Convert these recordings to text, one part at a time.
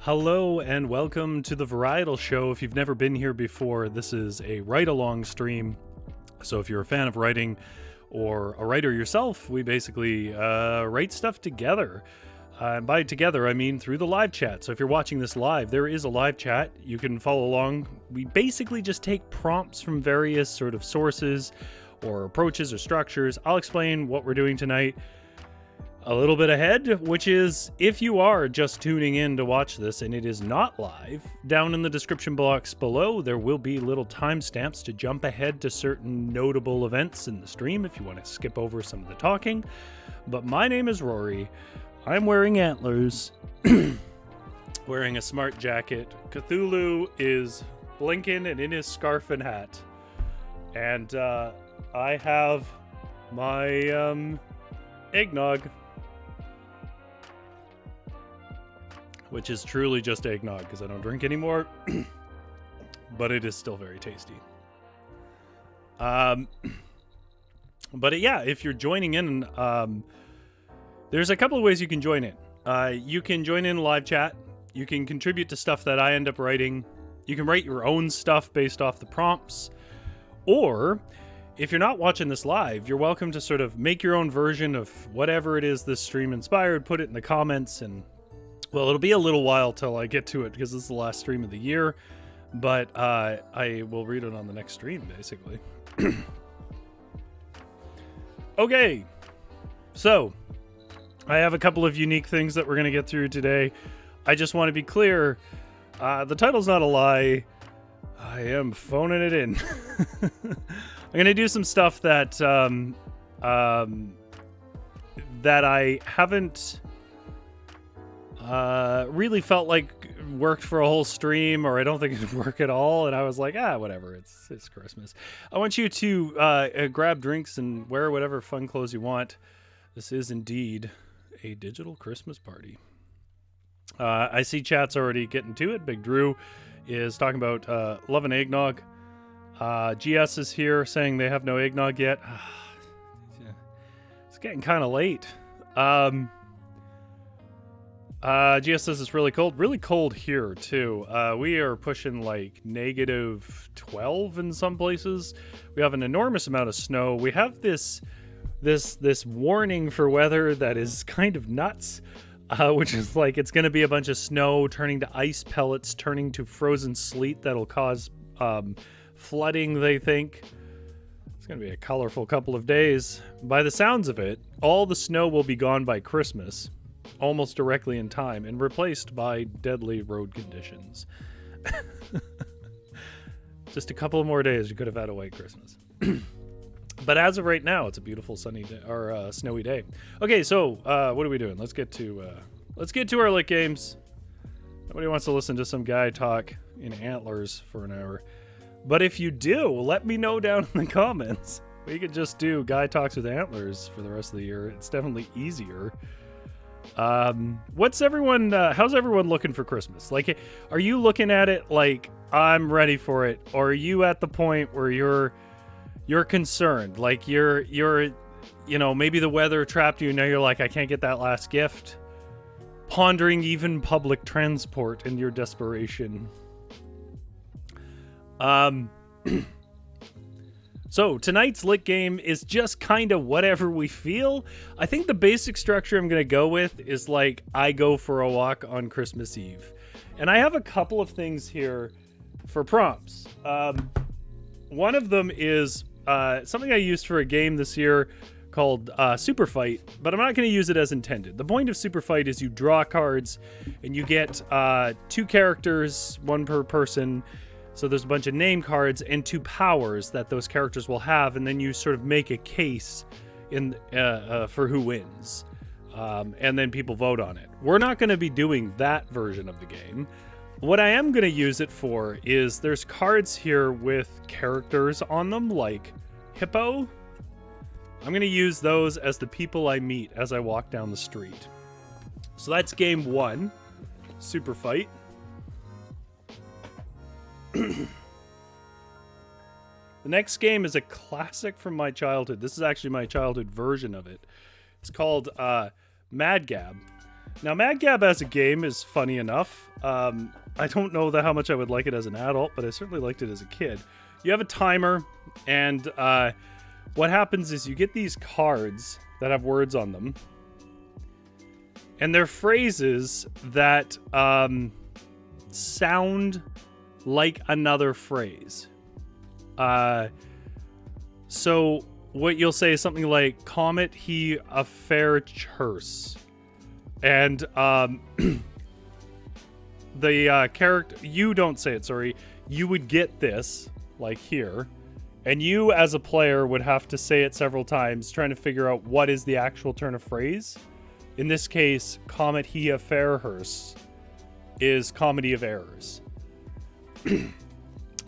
Hello and welcome to the Varietal Show. If you've never been here before, this is a write-along stream. So if you're a fan of writing or a writer yourself, we basically write stuff together. By together, I mean through the live chat. So if you're watching this live, there is a live chat. You can follow along. We basically just take prompts from various sort of sources or approaches or structures. I'll explain what we're doing tonight a little bit ahead, which is if you are just tuning in to watch this and it is not live, down in the description box below, there will be little timestamps to jump ahead to certain notable events in the stream if you want to skip over some of the talking. But my name is Rory. I'm wearing antlers, wearing a smart jacket. Cthulhu is blinking and in his scarf and hat. And I have my eggnog, which is truly just eggnog because I don't drink anymore, but it is still very tasty. But yeah, if you're joining in, there's a couple of ways you can join in. You can join in live chat. You can contribute to stuff that I end up writing. You can write your own stuff based off the prompts. Or if you're not watching this live, you're welcome to sort of make your own version of whatever it is this stream inspired, put it in the comments, and well, it'll be a little while till I get to it because this is the last stream of the year, but I will read it on the next stream, basically. Okay, so I have a couple of unique things that we're going to get through today. I just want to be clear, the title's not a lie. I am phoning it in. I'm going to do some stuff that that I haven't really felt like worked for a whole stream, or I don't think it'd work at all, and I was like, whatever, it's Christmas. I want you to grab drinks and wear whatever fun clothes you want. This is indeed a digital Christmas party. I see chat's already getting to it. Big Drew is talking about love and eggnog. GS is here saying they have no eggnog yet. It's getting kind of late. GS says it's really cold here too. We are pushing like -12 in some places. We have an enormous amount of snow. We have this warning for weather that is kind of nuts, which is like it's going to be a bunch of snow turning to ice pellets, turning to frozen sleet that'll cause flooding, they think. It's going to be a colorful couple of days. By the sounds of it, all the snow will be gone by Christmas, almost directly in time, and replaced by deadly road conditions. Just a couple more days, you could have had a white Christmas. But as of right now, it's a beautiful sunny day, or snowy day. Okay, so what are we doing? Let's get to our lit games. Nobody wants to listen to some guy talk in antlers for an hour. But if you do, let me know down in the comments. We could just do guy talks with antlers for the rest of the year. It's definitely easier. How's everyone looking for Christmas? Like, are you looking at it like I'm ready for it, or are you at the point where you're concerned? Like you're maybe the weather trapped you, now you're like, I can't get that last gift, pondering even public transport in your desperation. So tonight's lit game is just kind of whatever we feel. I think the basic structure I'm going to go with is like I go for a walk on Christmas Eve. And I have a couple of things here for prompts. One of them is something I used for a game this year called Super Fight, but I'm not going to use it as intended. The point of Super Fight is you draw cards and you get 2 characters, 1 per person. So there's a bunch of name cards and 2 powers that those characters will have, and then you sort of make a case for who wins, and then people vote on it. We're not going to be doing that version of the game. What I am going to use it for is there's cards here with characters on them, like Hippo. I'm going to use those as the people I meet as I walk down the street. So that's game 1, Super Fight. The next game is a classic from my childhood. This is actually my childhood version of it. It's called Mad Gab. Now, Mad Gab as a game is funny enough. I don't know how much I would like it as an adult, but I certainly liked it as a kid. You have a timer, and what happens is you get these cards that have words on them, and they're phrases that sound like another phrase. So what you'll say is something like, "Comet he a fair churse," and the character, you don't say it, sorry, you would get this, like here, and you as a player would have to say it several times, trying to figure out what is the actual turn of phrase. In this case, "Comet he a fair hearse" is comedy of errors.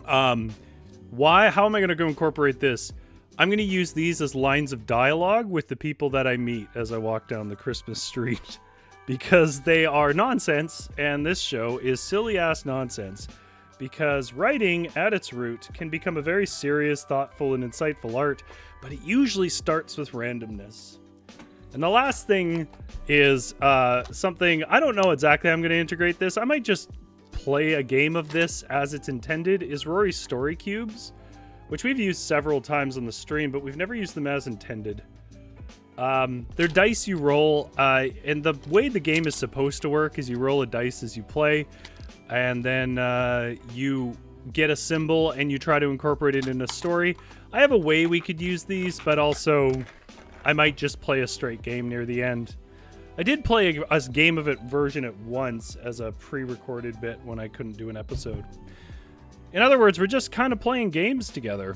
How am I going to go incorporate this? I'm going to use these as lines of dialogue with the people that I meet as I walk down the Christmas street, because they are nonsense, and this show is silly-ass nonsense, because writing, at its root, can become a very serious, thoughtful, and insightful art, but it usually starts with randomness. And the last thing is something, I don't know exactly how I'm going to integrate this. I might just play a game of this as it's intended, is Rory's Story Cubes, which we've used several times on the stream, but we've never used them as intended. They're dice you roll, and the way the game is supposed to work is you roll a dice as you play, and then you get a symbol and you try to incorporate it in a story. I have a way we could use these, but also I might just play a straight game near the end. I did play a game of it version at once as a pre-recorded bit when I couldn't do an episode. In other words, we're just kind of playing games together.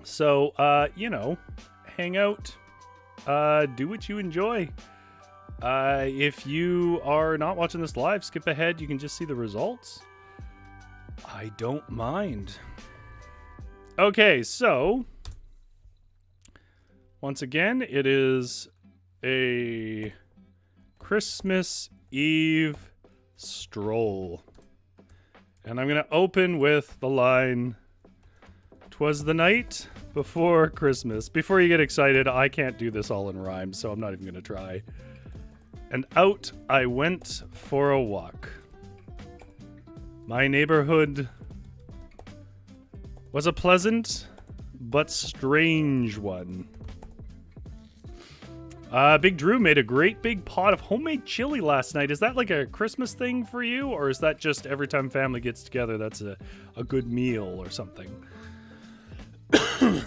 So, hang out, do what you enjoy. If you are not watching this live, skip ahead. You can just see the results. I don't mind. Okay, so once again, it is a Christmas Eve stroll. And I'm going to open with the line, "'Twas the night before Christmas." Before you get excited, I can't do this all in rhyme, so I'm not even going to try. "And out I went for a walk. My neighborhood was a pleasant but strange one. Big Drew made a great big pot of homemade chili last night. Is that like a Christmas thing for you, or is that just every time family gets together, that's a good meal or something?"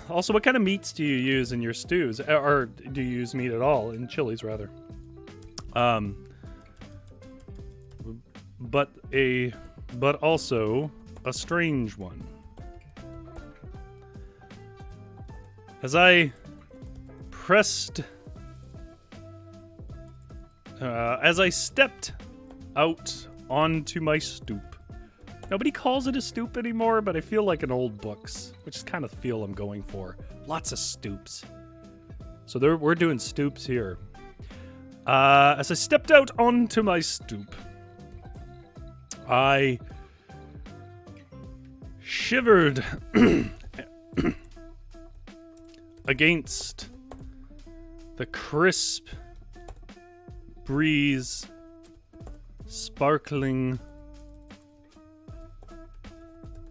Also, what kind of meats do you use in your stews? Or do you use meat at all? In chilies, rather. But also a strange one. As I stepped out onto my stoop. Nobody calls it a stoop anymore, but I feel like in old books, which is kind of the feel I'm going for. Lots of stoops. So we're doing stoops here. As I stepped out onto my stoop, I shivered against the crisp breeze, sparkling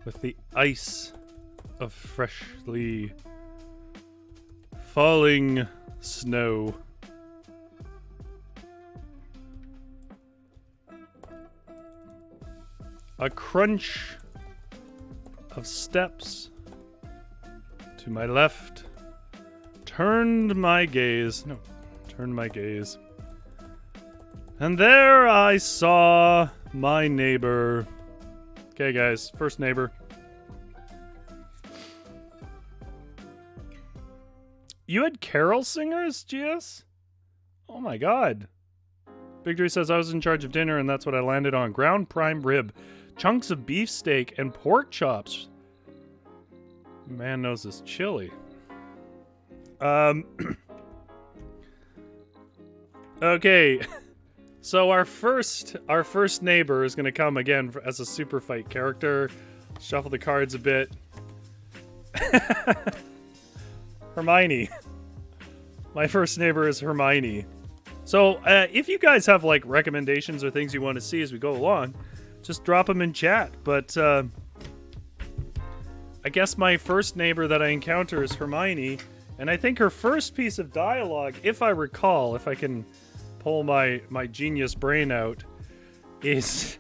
with the ice of freshly falling snow. A crunch of steps to my left turned my gaze. And there I saw my neighbor. Okay, guys, first neighbor. You had carol singers, GS? Oh my god. Big Drew says, I was in charge of dinner and that's what I landed on. Ground prime rib, chunks of beefsteak, and pork chops. Man knows this chili. Okay. So our first neighbor is going to come again as a super fight character. Shuffle the cards a bit. Hermione. My first neighbor is Hermione. So if you guys have like recommendations or things you want to see as we go along, just drop them in chat. But I guess my first neighbor that I encounter is Hermione, and I think her first piece of dialogue, if I recall, if I can pull my genius brain out, is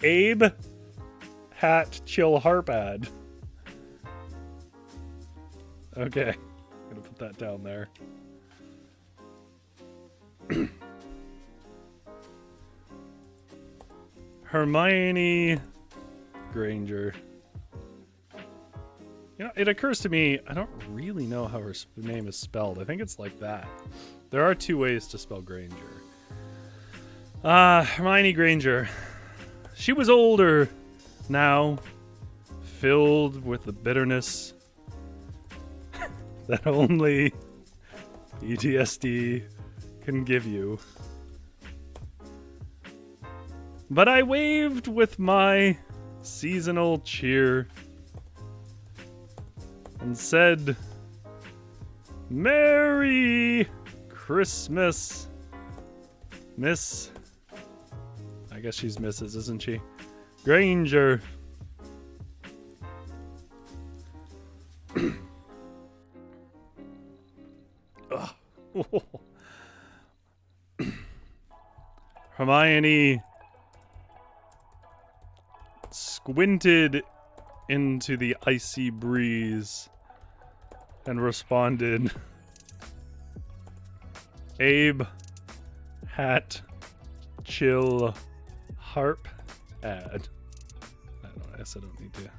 Abe, hat, chill, harpad. Okay, I'm gonna put that down there. Hermione Granger. You know, it occurs to me, I don't really know how her name is spelled. I think it's like that. There are two ways to spell Granger. Hermione Granger. She was older now, filled with the bitterness that only PTSD can give you. But I waved with my seasonal cheer and said, "Merry Christmas, Miss." I guess she's Mrs., isn't she? Granger. Hermione squinted into the icy breeze and responded, "Abe, hat, chill, harp, ad." I guess I don't need to.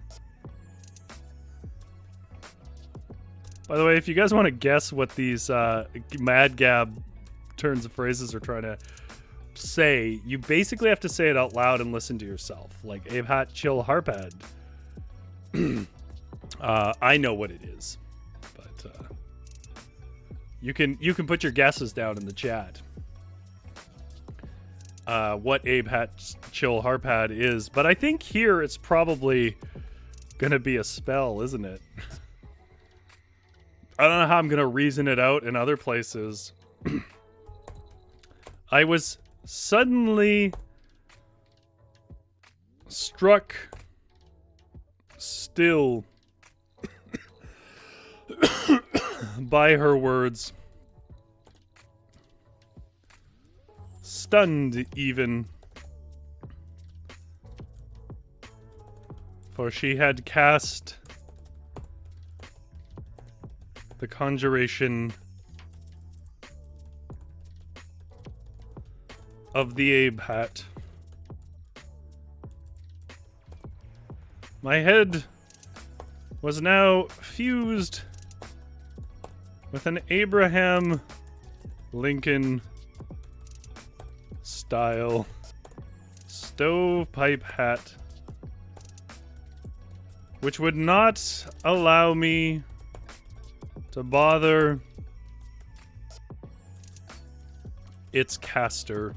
By the way, if you guys want to guess what these Mad Gab turns of phrases are trying to say, you basically have to say it out loud and listen to yourself. Like, Abe, hat, chill, harp, ad. I know what it is, but you can put your guesses down in the chat. What Abe, hat, chill, harp, ad is, but I think here it's probably gonna be a spell, isn't it? I don't know how I'm gonna reason it out in other places. I was suddenly struck still by her words, stunned even, for she had cast the conjuration of the Abe hat. My head was now fused with an Abraham Lincoln style stovepipe hat, which would not allow me to bother its caster.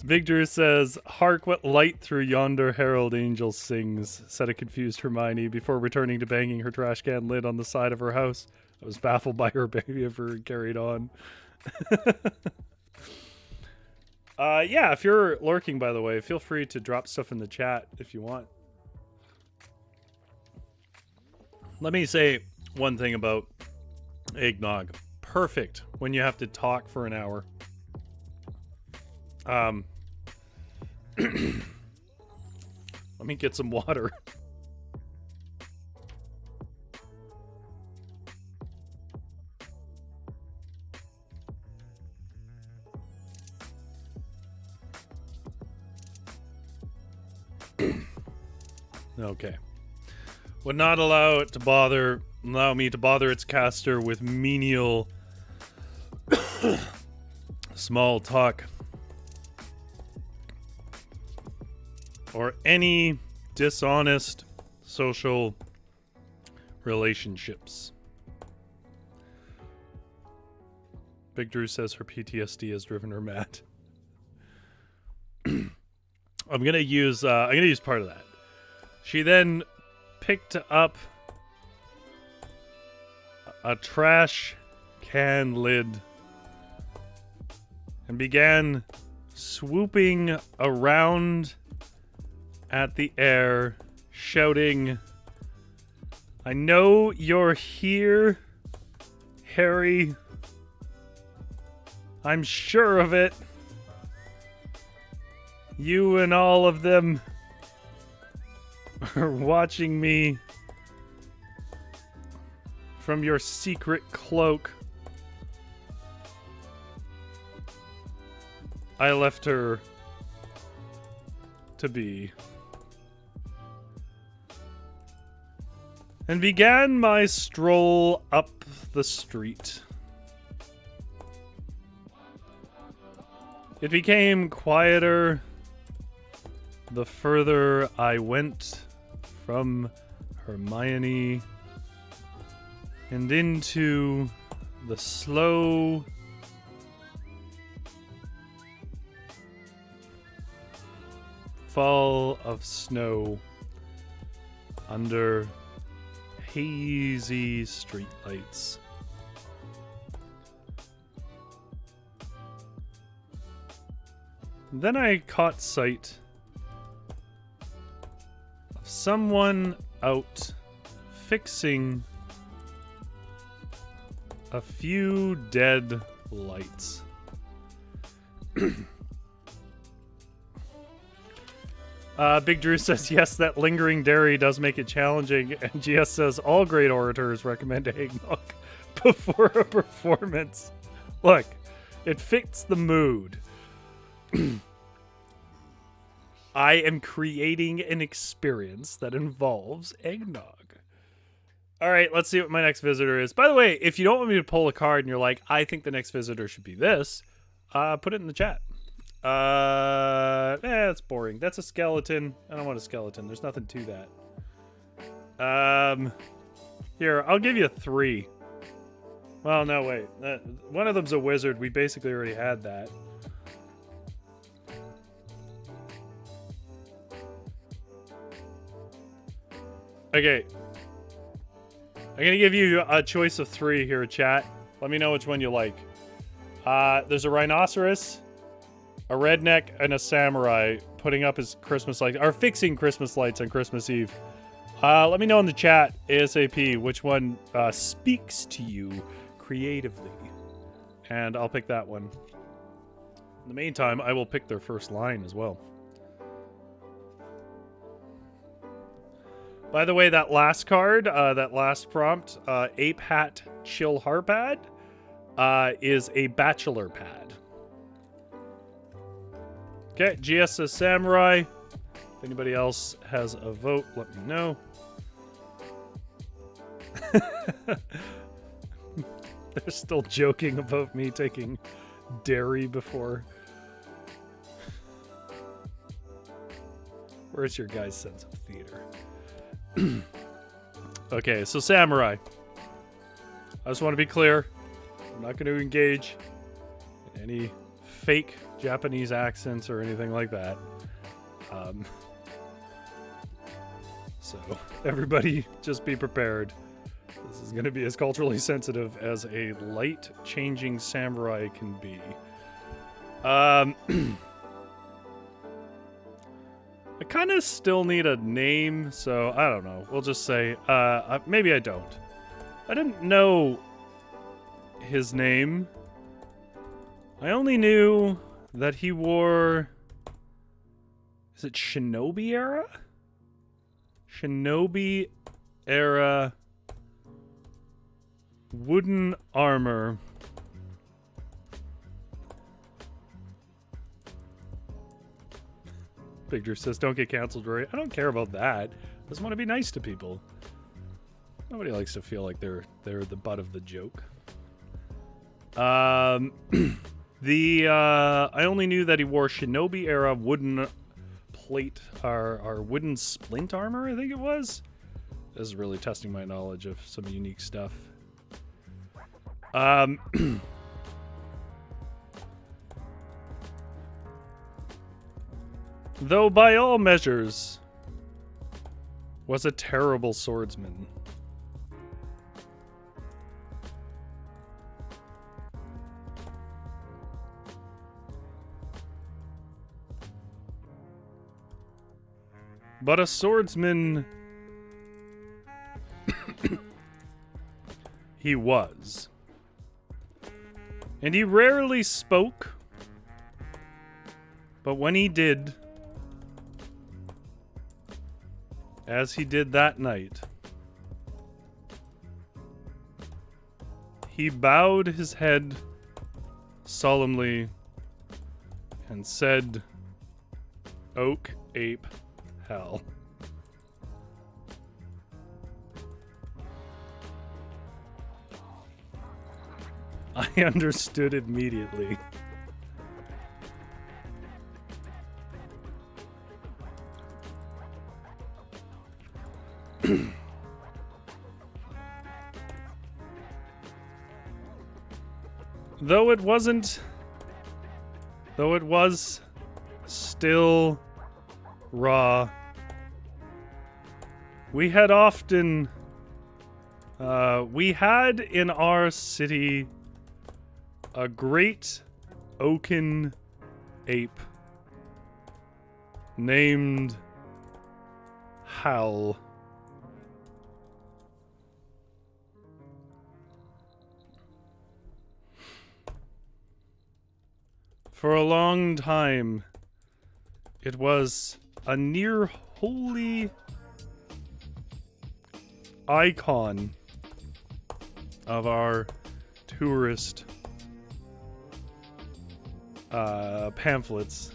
Victor says, "Hark what light through yonder herald angel sings," said a confused Hermione before returning to banging her trash can lid on the side of her house. I was baffled by her behavior and carried on. Yeah, if you're lurking, by the way, feel free to drop stuff in the chat if you want. Let me say one thing about eggnog. Perfect when you have to talk for an hour. Let me get some water. Okay. Would not allow me to bother its caster with menial small talk or any dishonest social relationships. Big Drew says her PTSD has driven her mad. I'm gonna use part of that. She then picked up a trash can lid and began swooping around at the air, shouting, "I know you're here, Harry. I'm sure of it. You and all of them are watching me from your secret cloak." I left her to be and began my stroll up the street. It became quieter the further I went from Hermione and into the slow fall of snow under hazy streetlights. Then I caught sight of someone out fixing a few dead lights. Big Drew says, yes, that lingering dairy does make it challenging. And GS says, all great orators recommend eggnog before a performance. Look, it fits the mood. I am creating an experience that involves eggnog. All right, let's see what my next visitor is. By the way, if you don't want me to pull a card and you're like, I think the next visitor should be this, put it in the chat. That's boring. That's a skeleton. I don't want a skeleton. There's nothing to that. Here, I'll give you 3. Well, no, wait. One of them's a wizard. We basically already had that. Okay. I'm gonna give you a choice of 3 here, chat. Let me know which one you like. There's a rhinoceros, a redneck, and a samurai putting up his Christmas lights, or fixing Christmas lights on Christmas Eve. Let me know in the chat, ASAP, which one speaks to you creatively. And I'll pick that one. In the meantime, I will pick their first line as well. By the way, that last card, that last prompt, Ape Hat Chill Harpad, is a bachelor pad. Okay, GS says samurai. If anybody else has a vote, let me know. They're still joking about me taking dairy before. Where's your guys' sense of theater? Okay, so samurai. I just want to be clear. I'm not going to engage in any fake Japanese accents or anything like that. So everybody just be prepared. This is going to be as culturally sensitive as a light-changing samurai can be. I kind of still need a name, so I don't know. We'll just say, maybe I don't. I didn't know his name. I only knew that he wore... Is it Shinobi era? Shinobi era wooden armor. Big Drew says, don't get canceled, Rory. I don't care about that. I just want to be nice to people. Nobody likes to feel like they're the butt of the joke. I only knew that he wore Shinobi era wooden plate, or wooden splint armor, I think it was. This is really testing my knowledge of some unique stuff. Though by all measures was a terrible swordsman. But a swordsman he was. And he rarely spoke, but when he did, as he did that night, he bowed his head solemnly and said, "Oak, ape, hell." I understood immediately. Though it was still raw, we had in our city a great oaken ape named Hal. For a long time, it was a near holy icon of our tourist pamphlets.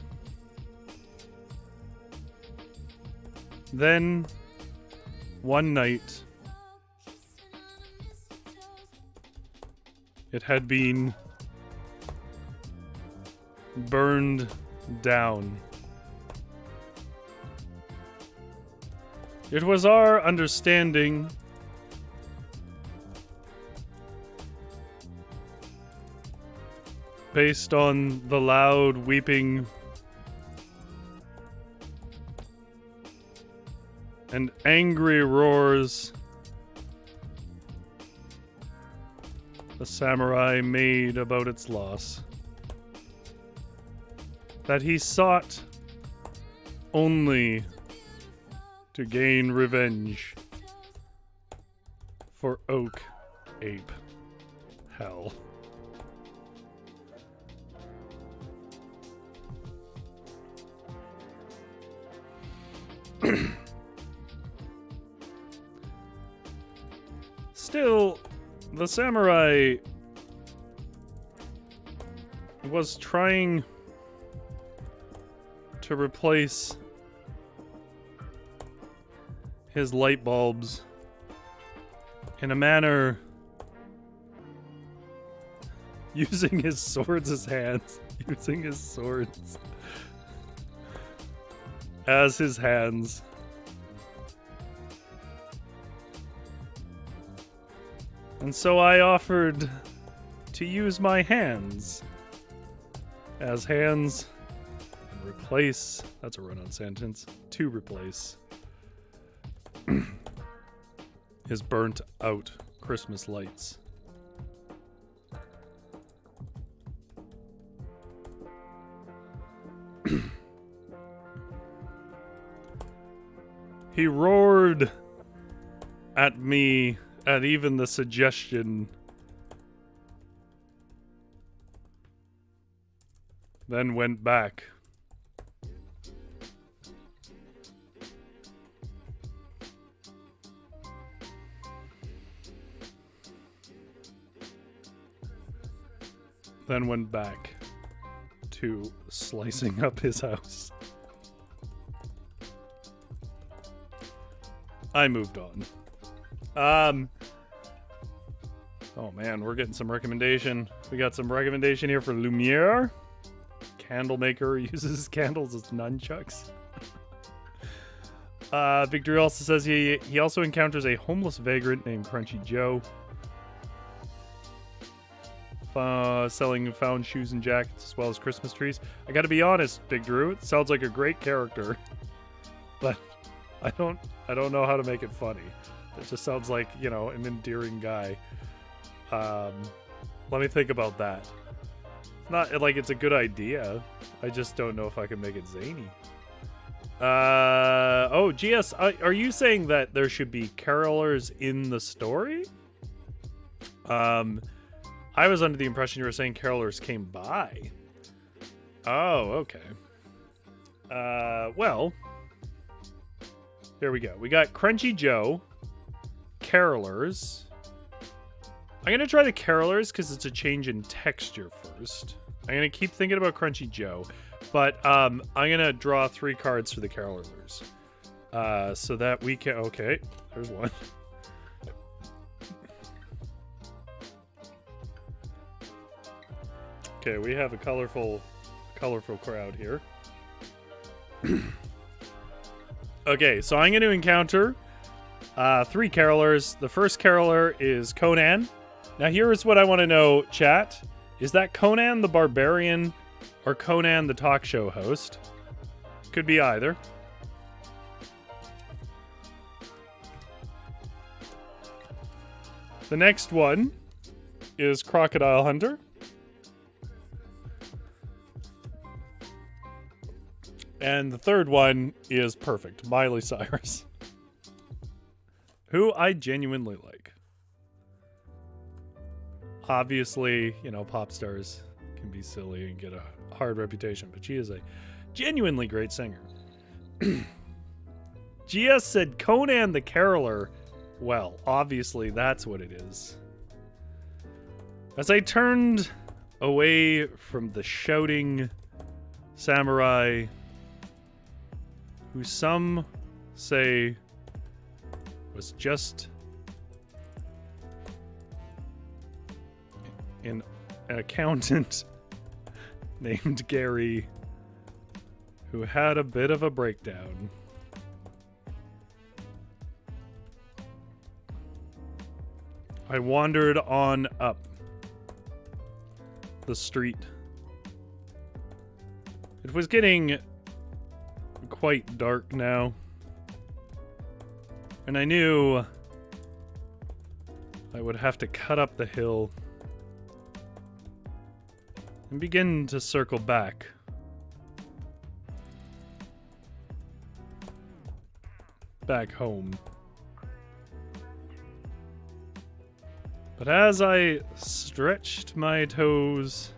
Then, one night, it had been burned down. It was our understanding based on the loud weeping and angry roars the samurai made about its loss, that he sought only to gain revenge for Oak Ape Hell. Still, the samurai was trying to replace his light bulbs in a manner using his swords as hands, using his swords as his hands. And so I offered to use my hands as hands and replace, that's a run-on sentence, to replace his burnt out Christmas lights. He roared at me at even the suggestion, then went back. Then went back to slicing up his house. I moved on. Oh man, we're getting some recommendation. We got some recommendation here for Lumiere. Candle maker uses candles as nunchucks. Victory also says he also encounters a homeless vagrant named Crunchy Joe. Selling found shoes and jackets as well as Christmas trees. I gotta be honest, Big Drew, it sounds like a great character, but I don't know how to make it funny. It just sounds like, you know, an endearing guy. Let me think about that. Not like it's a good idea. I just don't know if I can make it zany. Oh, GS, are you saying that there should be carolers in the story? I was under the impression you were saying carolers came by. Oh, okay. Well, here we go. We got Crunchy Joe, carolers. I'm going to try the carolers because it's a change in texture first. I'm going to keep thinking about Crunchy Joe, but I'm going to draw 3 cards for the carolers. So that we can... Okay, there's one. Okay, we have a colorful crowd here. Okay, so I'm going to encounter 3 carolers. The first caroler is Conan. Now here's what I want to know, chat. Is that Conan the Barbarian or Conan the talk show host? Could be either. The next one is Crocodile Hunter. And the third one is perfect, Miley Cyrus, who I genuinely like. Obviously, you know, pop stars can be silly and get a hard reputation, but she is a genuinely great singer. GS said Conan the Caroler. Well, obviously that's what it is. As I turned away from the shouting samurai, who some say was just an accountant named Gary, who had a bit of a breakdown. I wandered on up the street. It was getting quite dark now, and I knew I would have to cut up the hill and begin to circle back. Back home. But as I stretched my toes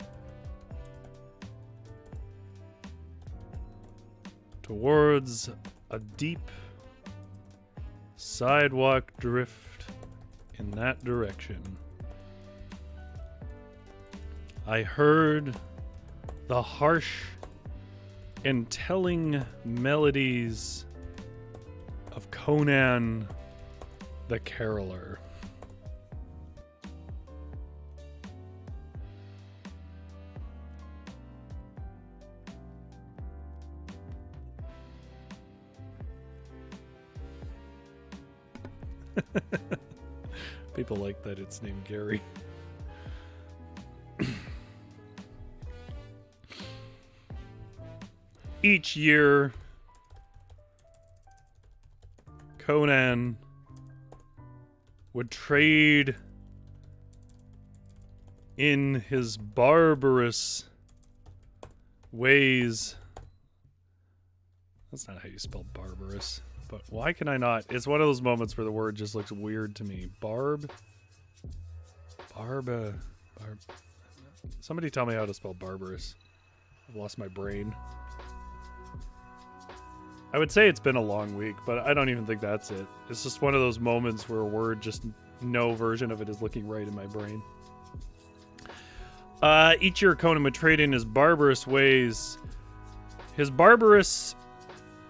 towards a deep sidewalk drift in that direction, I heard the harsh and telling melodies of Conan the Caroler. People like that it's named Gary. Each year, Conan would trade in his barbarous ways. That's not how you spell barbarous. But why can I not? It's one of those moments where the word just looks weird to me. Barb. Somebody tell me how to spell barbarous. I've lost my brain. I would say it's been a long week, but I don't even think that's it. It's just one of those moments where a word, just no version of it is looking right in my brain. Each year Conan would trade in his barbarous ways, his barbarous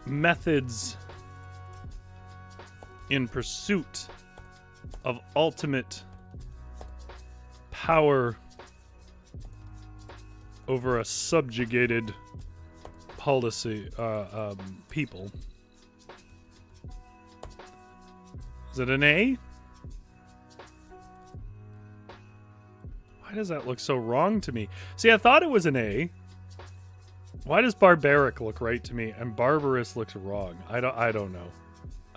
methods in pursuit of ultimate power over a subjugated policy people. Is it an A? Why does that look so wrong to me? See, I thought it was an A. Why does barbaric look right to me and barbarous looks wrong? I don't know. I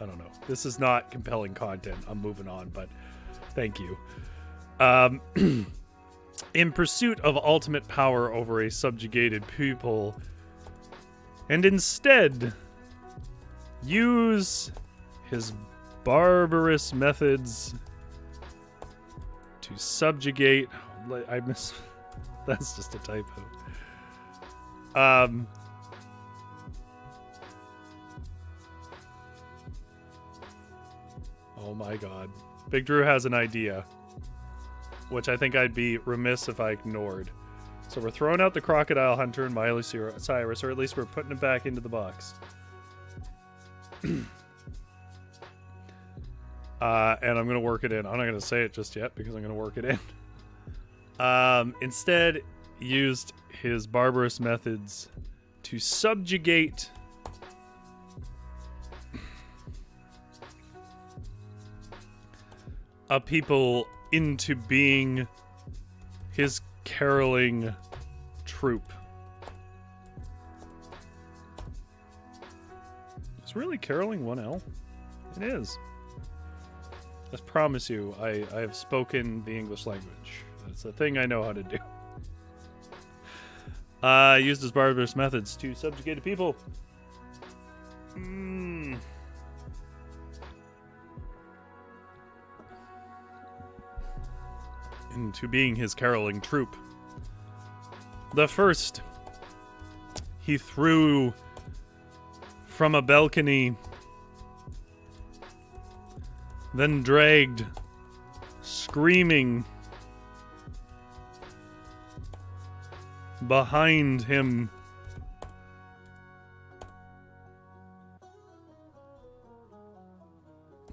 don't know. This is not compelling content. I'm moving on, but thank you. In pursuit of ultimate power over a subjugated people, and instead use his barbarous methods to subjugate. That's just a typo. Oh my god. Big Drew has an idea, which I think I'd be remiss if I ignored. So we're throwing out the Crocodile Hunter and Miley Cyrus, or at least we're putting it back into the box. And I'm going to work it in. I'm not going to say it just yet because I'm going to work it in. Instead, used his barbarous methods to subjugate a people into being his caroling troop. Is really caroling 1L? It is. I promise you, I have spoken the English language. That's a thing I know how to do. Used his barbarous methods to subjugate a people. Into being his caroling troop. The first, he threw from a balcony, then dragged, screaming, behind him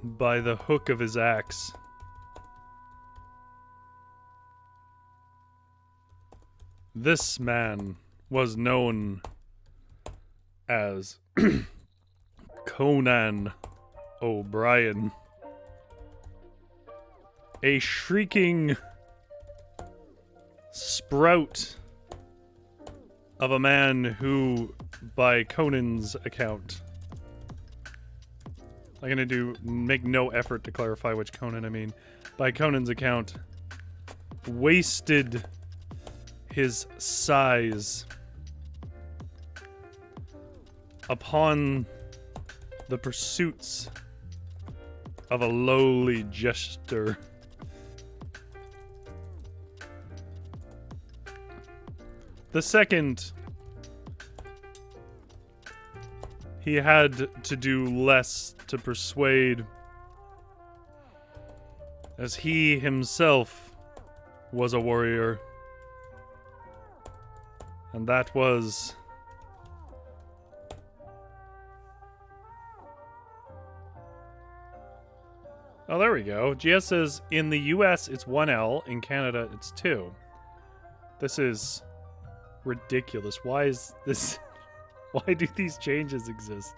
by the hook of his axe. This man was known as Conan O'Brien, a shrieking sprout of a man who, by Conan's account, I'm gonna make no effort to clarify which Conan I mean. By Conan's account, wasted his size upon the pursuits of a lowly jester. The second, he had to do less to persuade, as he himself was a warrior. And that was oh, there we go. GS says in the US it's 1L, in Canada it's 2. This is ridiculous. Why is this? Why do these changes exist?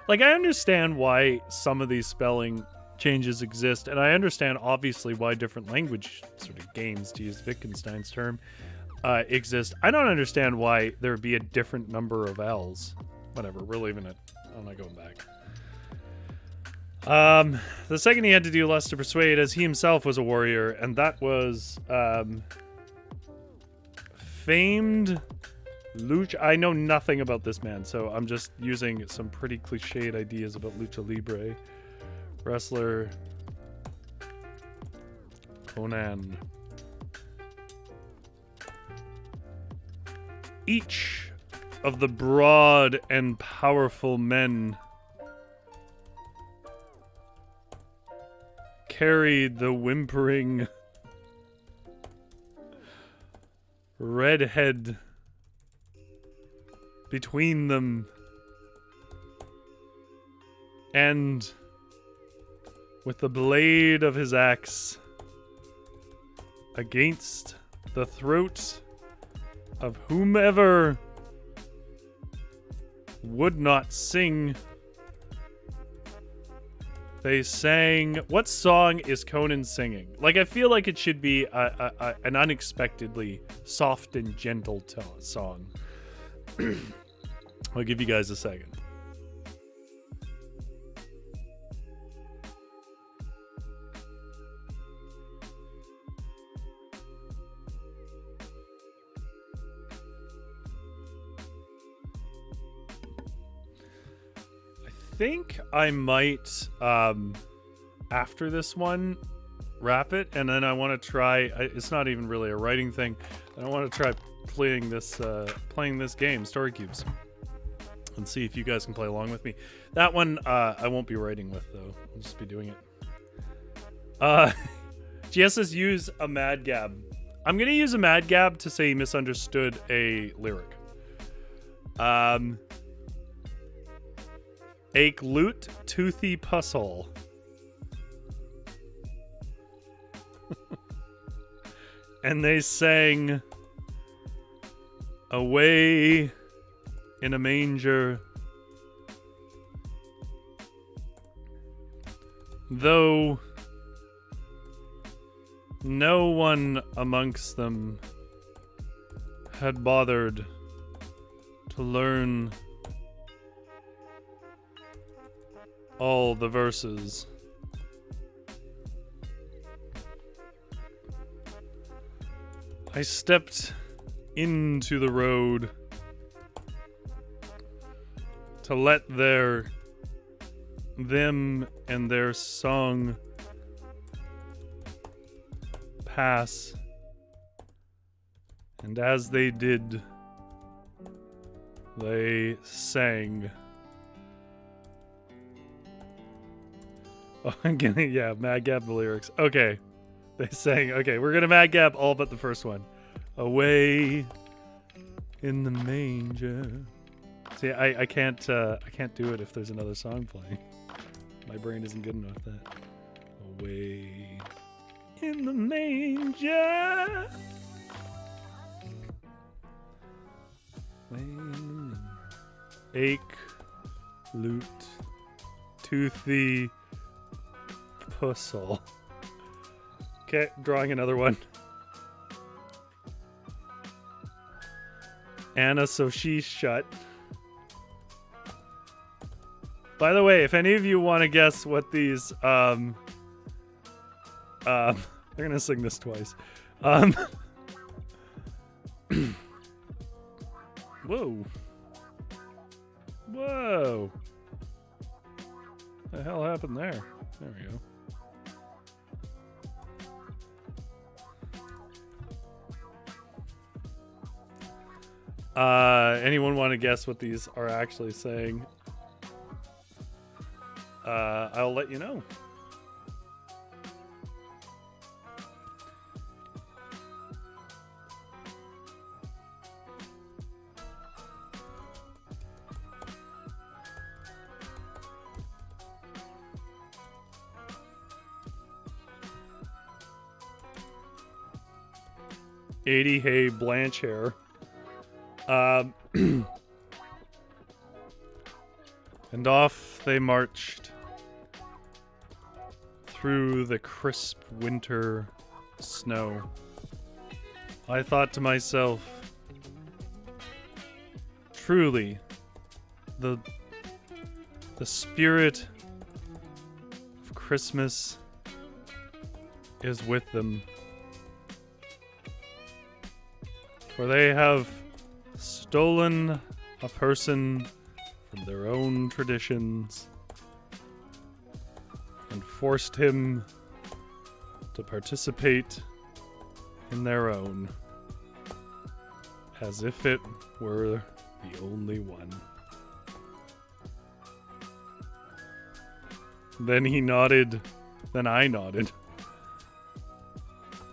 Like, I understand why some of these spelling changes exist, and I understand obviously why different language sort of games, to use Wittgenstein's term, exist. I don't understand why there would be a different number of L's. Whatever, we're leaving it. I'm not going back. The second, he had to do less to persuade, as he himself was a warrior, and that was famed lucha. I know nothing about this man, so I'm just using some pretty cliched ideas about lucha libre. Wrestler Conan. Each of the broad and powerful men carried the whimpering redhead between them, and with the blade of his axe against the throat of whomever would not sing, They sang... What song is Conan singing? Like, I feel like it should be an unexpectedly soft and gentle song. I'll give you guys a second. I think I might, after this one, wrap it, and then I want to try, it's not even really a writing thing, I want to try playing this game, Story Cubes, and see if you guys can play along with me. That one, I won't be writing with, though. I'll just be doing it. GS says use a mad gab. I'm going to use a mad gab to say he misunderstood a lyric. A glute toothy puzzle. And they sang away in a manger, though no one amongst them had bothered to learn all the verses. I stepped into the road to let them and their song pass, and as they did, they sang. Oh, I'm gonna, yeah, mad gab the lyrics. Okay. They sang, okay, we're gonna mad gab all but the first one. Away in the manger. See, I can't do it if there's another song playing. My brain isn't good enough for that. Away in the manger. Away in the manger. Ache, loot, toothy, puzzle. Okay, drawing another one. Anna, so she's shut. By the way, if any of you want to guess what these, they're gonna sing this twice. Whoa. Whoa. What the hell happened there? There we go. Anyone want to guess what these are actually saying? I'll let you know. Adi Hay Blanchhair. And off they marched through the crisp winter snow. I thought to myself, truly, the spirit of Christmas is with them. For they have stolen a person from their own traditions and forced him to participate in their own, as if it were the only one. Then he nodded, then I nodded,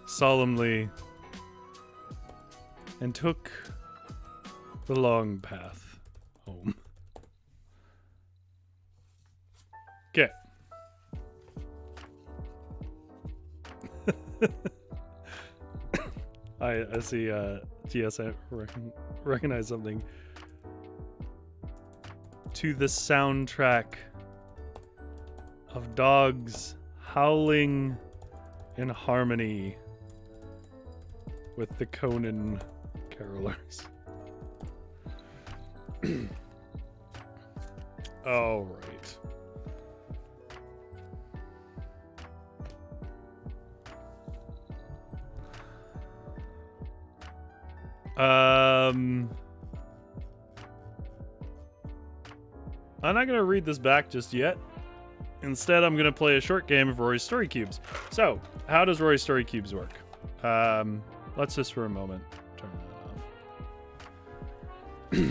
solemnly, and took the long path home. Okay. I see GS recognize something. To the soundtrack of dogs howling in harmony with the Conan carolers. All right. I'm not going to read this back just yet. Instead, I'm going to play a short game of Rory's Story Cubes. So, how does Rory's Story Cubes work? Let's just for a moment turn that off.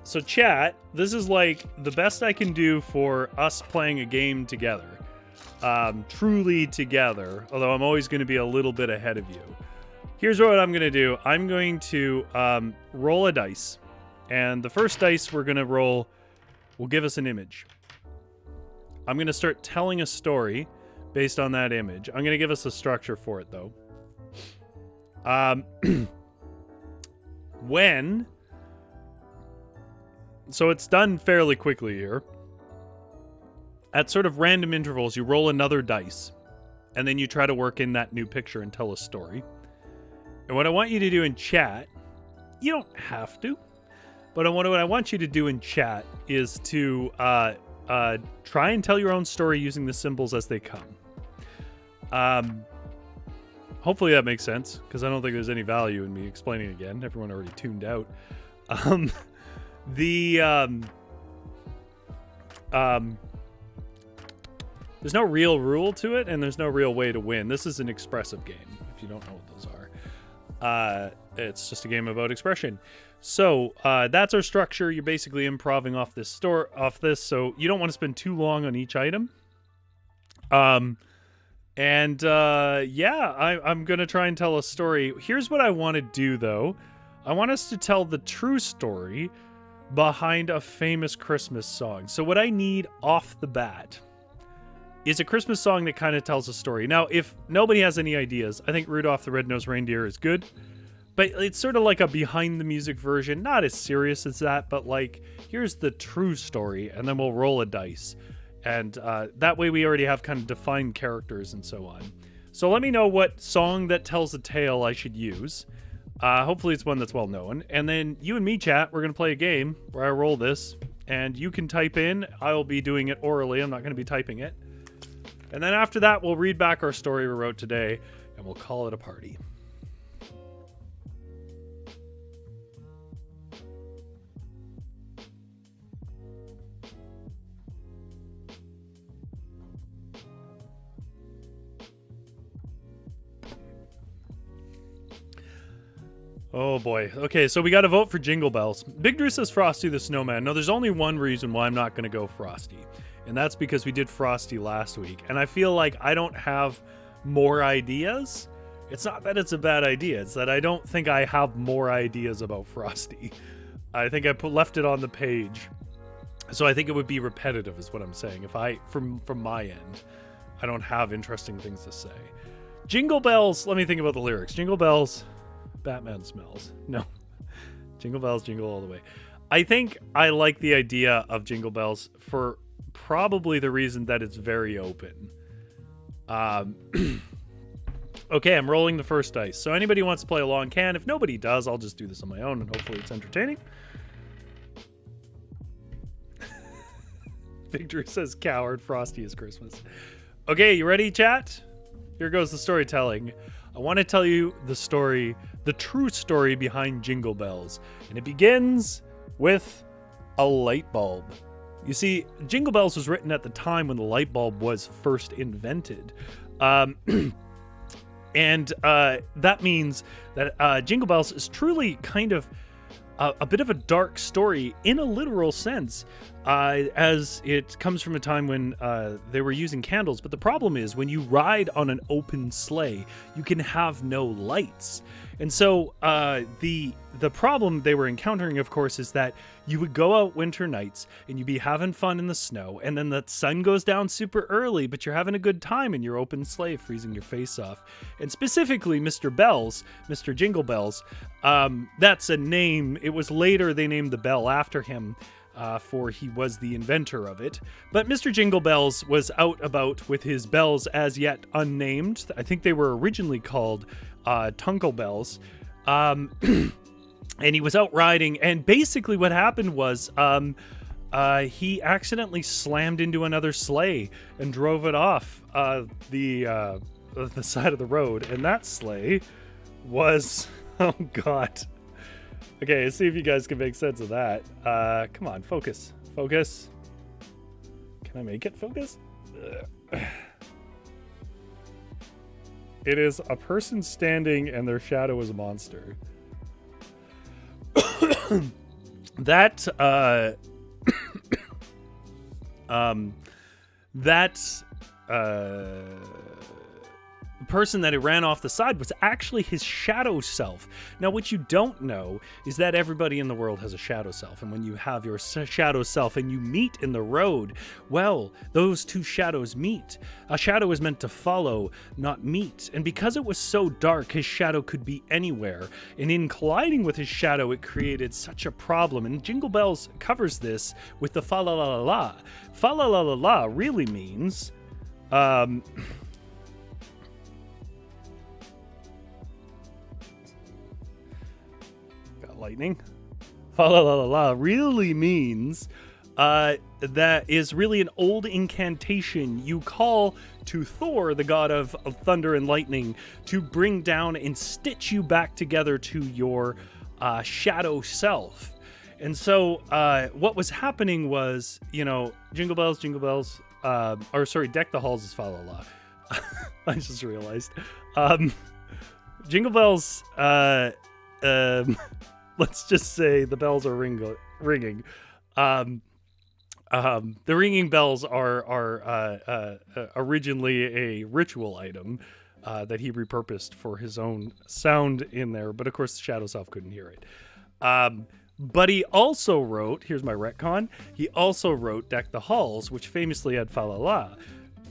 So chat, this is like the best I can do for us playing a game together. Truly together, although I'm always going to be a little bit ahead of you. Here's what I'm going to do. I'm going to roll a dice. And the first dice we're going to roll will give us an image. I'm going to start telling a story based on that image. I'm going to give us a structure for it, though. So it's done fairly quickly here. At sort of random intervals, you roll another dice. And then you try to work in that new picture and tell a story. And what I want you to do in chat, you don't have to, but what I want you to do in chat is to try and tell your own story using the symbols as they come. Hopefully that makes sense, because I don't think there's any value in me explaining again. Everyone already tuned out. There's no real rule to it, and there's no real way to win. This is an expressive game, if you don't know what those are. It's just a game about expression. So that's our structure. You're basically improvising off this, so you don't want to spend too long on each item. Yeah, I'm going to try and tell a story. Here's what I want to do, though. I want us to tell the true story behind a famous Christmas song. So what I need off the bat is a Christmas song that kind of tells a story. Now, if nobody has any ideas, I think Rudolph the Red-Nosed Reindeer is good. But it's sort of like a behind-the-music version. Not as serious as that, but like, here's the true story, and then we'll roll a dice. And that way we already have kind of defined characters and so on. So let me know what song that tells a tale I should use. Hopefully it's one that's well known. And then you and me, chat, we're going to play a game where I roll this. And you can type in. I'll be doing it orally. I'm not going to be typing it. And then after that, we'll read back our story we wrote today. And we'll call it a party. Oh boy. Okay, so we got to vote for Jingle Bells. Big Drew says Frosty the Snowman. No, there's only one reason why I'm not going to go Frosty. And that's because we did Frosty last week. And I feel like I don't have more ideas. It's not that it's a bad idea. It's that I don't think I have more ideas about Frosty. I think I left it on the page. So I think it would be repetitive is what I'm saying. If from my end, I don't have interesting things to say. Jingle Bells. Let me think about the lyrics. Jingle Bells. Batman smells. No. Jingle bells, jingle all the way. I think I like the idea of Jingle Bells for probably the reason that it's very open. Okay, I'm rolling the first dice. So anybody who wants to play along can. If nobody does, I'll just do this on my own and hopefully it's entertaining. Big Drew says coward, Frosty is Christmas. Okay, you ready, chat? Here goes the storytelling. I want to tell you the story, the true story behind Jingle Bells. And it begins with a light bulb. You see, Jingle Bells was written at the time when the light bulb was first invented. And that means that Jingle Bells is truly kind of a bit of a dark story in a literal sense, as it comes from a time when they were using candles. But the problem is when you ride on an open sleigh, you can have no lights. And so the problem they were encountering, of course, is that you would go out winter nights and you'd be having fun in the snow, and then the sun goes down super early, but you're having a good time in your open sleigh, freezing your face off. And specifically, Mr. Bells, Mr. Jingle Bells, that's a name. It was later they named the bell after him. for he was the inventor of it. But Mr. Jingle Bells was out about with his bells as yet unnamed. I think they were originally called Tunkle Bells. And he was out riding, and basically what happened was he accidentally slammed into another sleigh and drove it off the side of the road. And that sleigh was... Oh, God. Okay, let's see if you guys can make sense of that. Come on, focus. Focus. Can I make it focus? It is a person standing and their shadow is a monster. That person that he ran off the side was actually his shadow self. Now, what you don't know is that everybody in the world has a shadow self, and when you have your shadow self and you meet in the road, well, those two shadows meet. A shadow is meant to follow, not meet, and because it was so dark, his shadow could be anywhere, and in colliding with his shadow, it created such a problem, and Jingle Bells covers this with the fa-la-la-la-la. Fa-la-la-la-la really means... lightning. Fa la la la la really means that is really an old incantation you call to Thor, the god of thunder and lightning, to bring down and stitch you back together to your shadow self. And so what was happening was, Jingle Bells, Deck the Halls is fa la la. I just realized. Jingle Bells, let's just say the bells are ringing. The ringing bells are originally a ritual item that he repurposed for his own sound in there, but of course the shadow self couldn't hear it. But he also wrote, here's my retcon, he also wrote Deck the Halls, which famously had fa la la.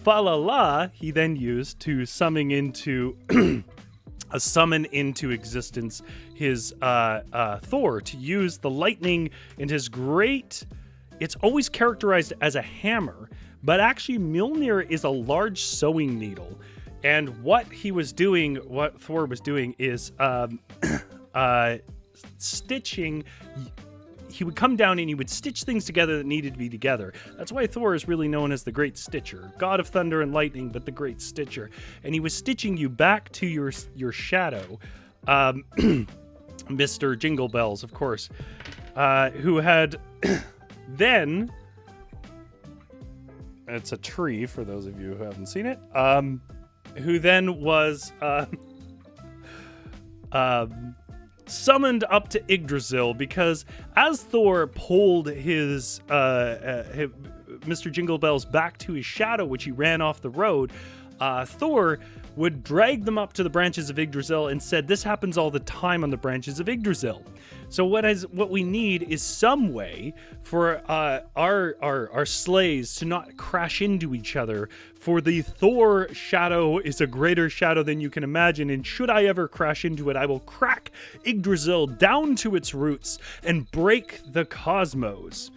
Fa la la he then used to summon into existence his Thor, to use the lightning and his great... It's always characterized as a hammer, but actually Mjolnir is a large sewing needle. And what Thor was doing is stitching. He would come down and he would stitch things together that needed to be together. That's why Thor is really known as the Great Stitcher, god of thunder and lightning, but the Great Stitcher. And he was stitching you back to your shadow. Mr. Jingle Bells, of course, who had then... It's a tree, for those of you who haven't seen it. Who then was... summoned up to Yggdrasil, because as Thor pulled his Mr. Jingle Bells back to his shadow, which he ran off the road, Thor would drag them up to the branches of Yggdrasil and said, this happens all the time on the branches of Yggdrasil. So what we need is some way for our sleighs to not crash into each other, for the Thor shadow is a greater shadow than you can imagine, and should I ever crash into it, I will crack Yggdrasil down to its roots and break the cosmos.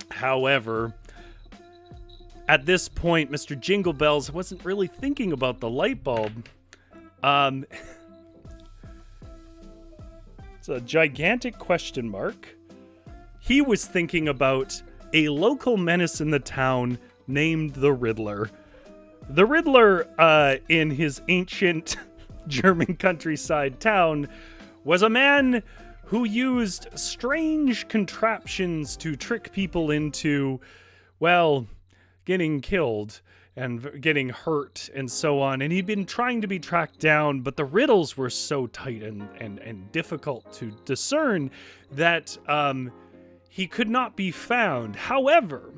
However, at this point, Mr. Jingle Bells wasn't really thinking about the light bulb. It's a gigantic question mark. He was thinking about a local menace in the town named the Riddler. The Riddler, in his ancient German countryside town, was a man who used strange contraptions to trick people into, well, getting killed and getting hurt and so on. And he'd been trying to be tracked down, but the riddles were so tight and difficult to discern that he could not be found. However,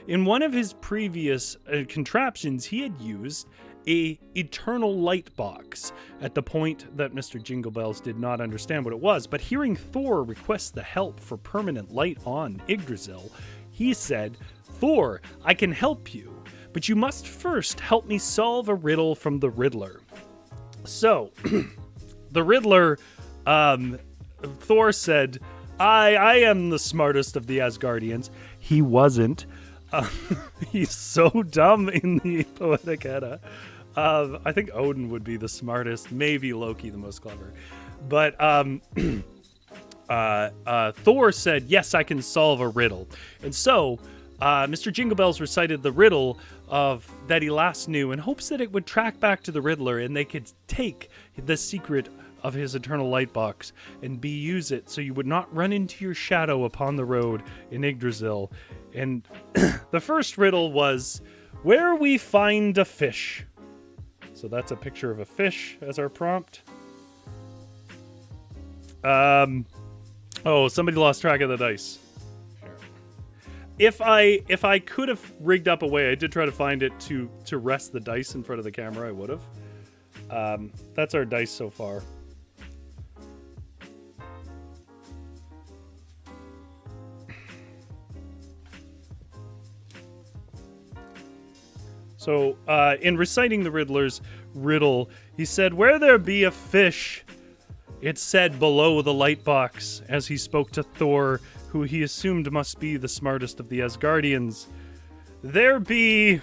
in one of his previous contraptions, he had used a eternal light box at the point that Mr. Jingle Bells did not understand what it was. But hearing Thor request the help for permanent light on Yggdrasil, he said, Thor, I can help you, but you must first help me solve a riddle from the Riddler. So, the Riddler, Thor said, I am the smartest of the Asgardians. He wasn't. He's so dumb in the Poetic Edda. I think Odin would be the smartest, maybe Loki the most clever. But Thor said, yes, I can solve a riddle. And so Mr. Jingle Bells recited the riddle of that he last knew in hopes that it would track back to the Riddler and they could take the secret of his eternal light box and use it so you would not run into your shadow upon the road in Yggdrasil. And the first riddle was, where we find a fish. So that's a picture of a fish as our prompt. Oh, somebody lost track of the dice. If I could have rigged up a way, I did try to find it to rest the dice in front of the camera, I would have. That's our dice so far. So, in reciting the Riddler's riddle, he said, where there be a fish, it said below the light box, as he spoke to Thor, who he assumed must be the smartest of the Asgardians. There be...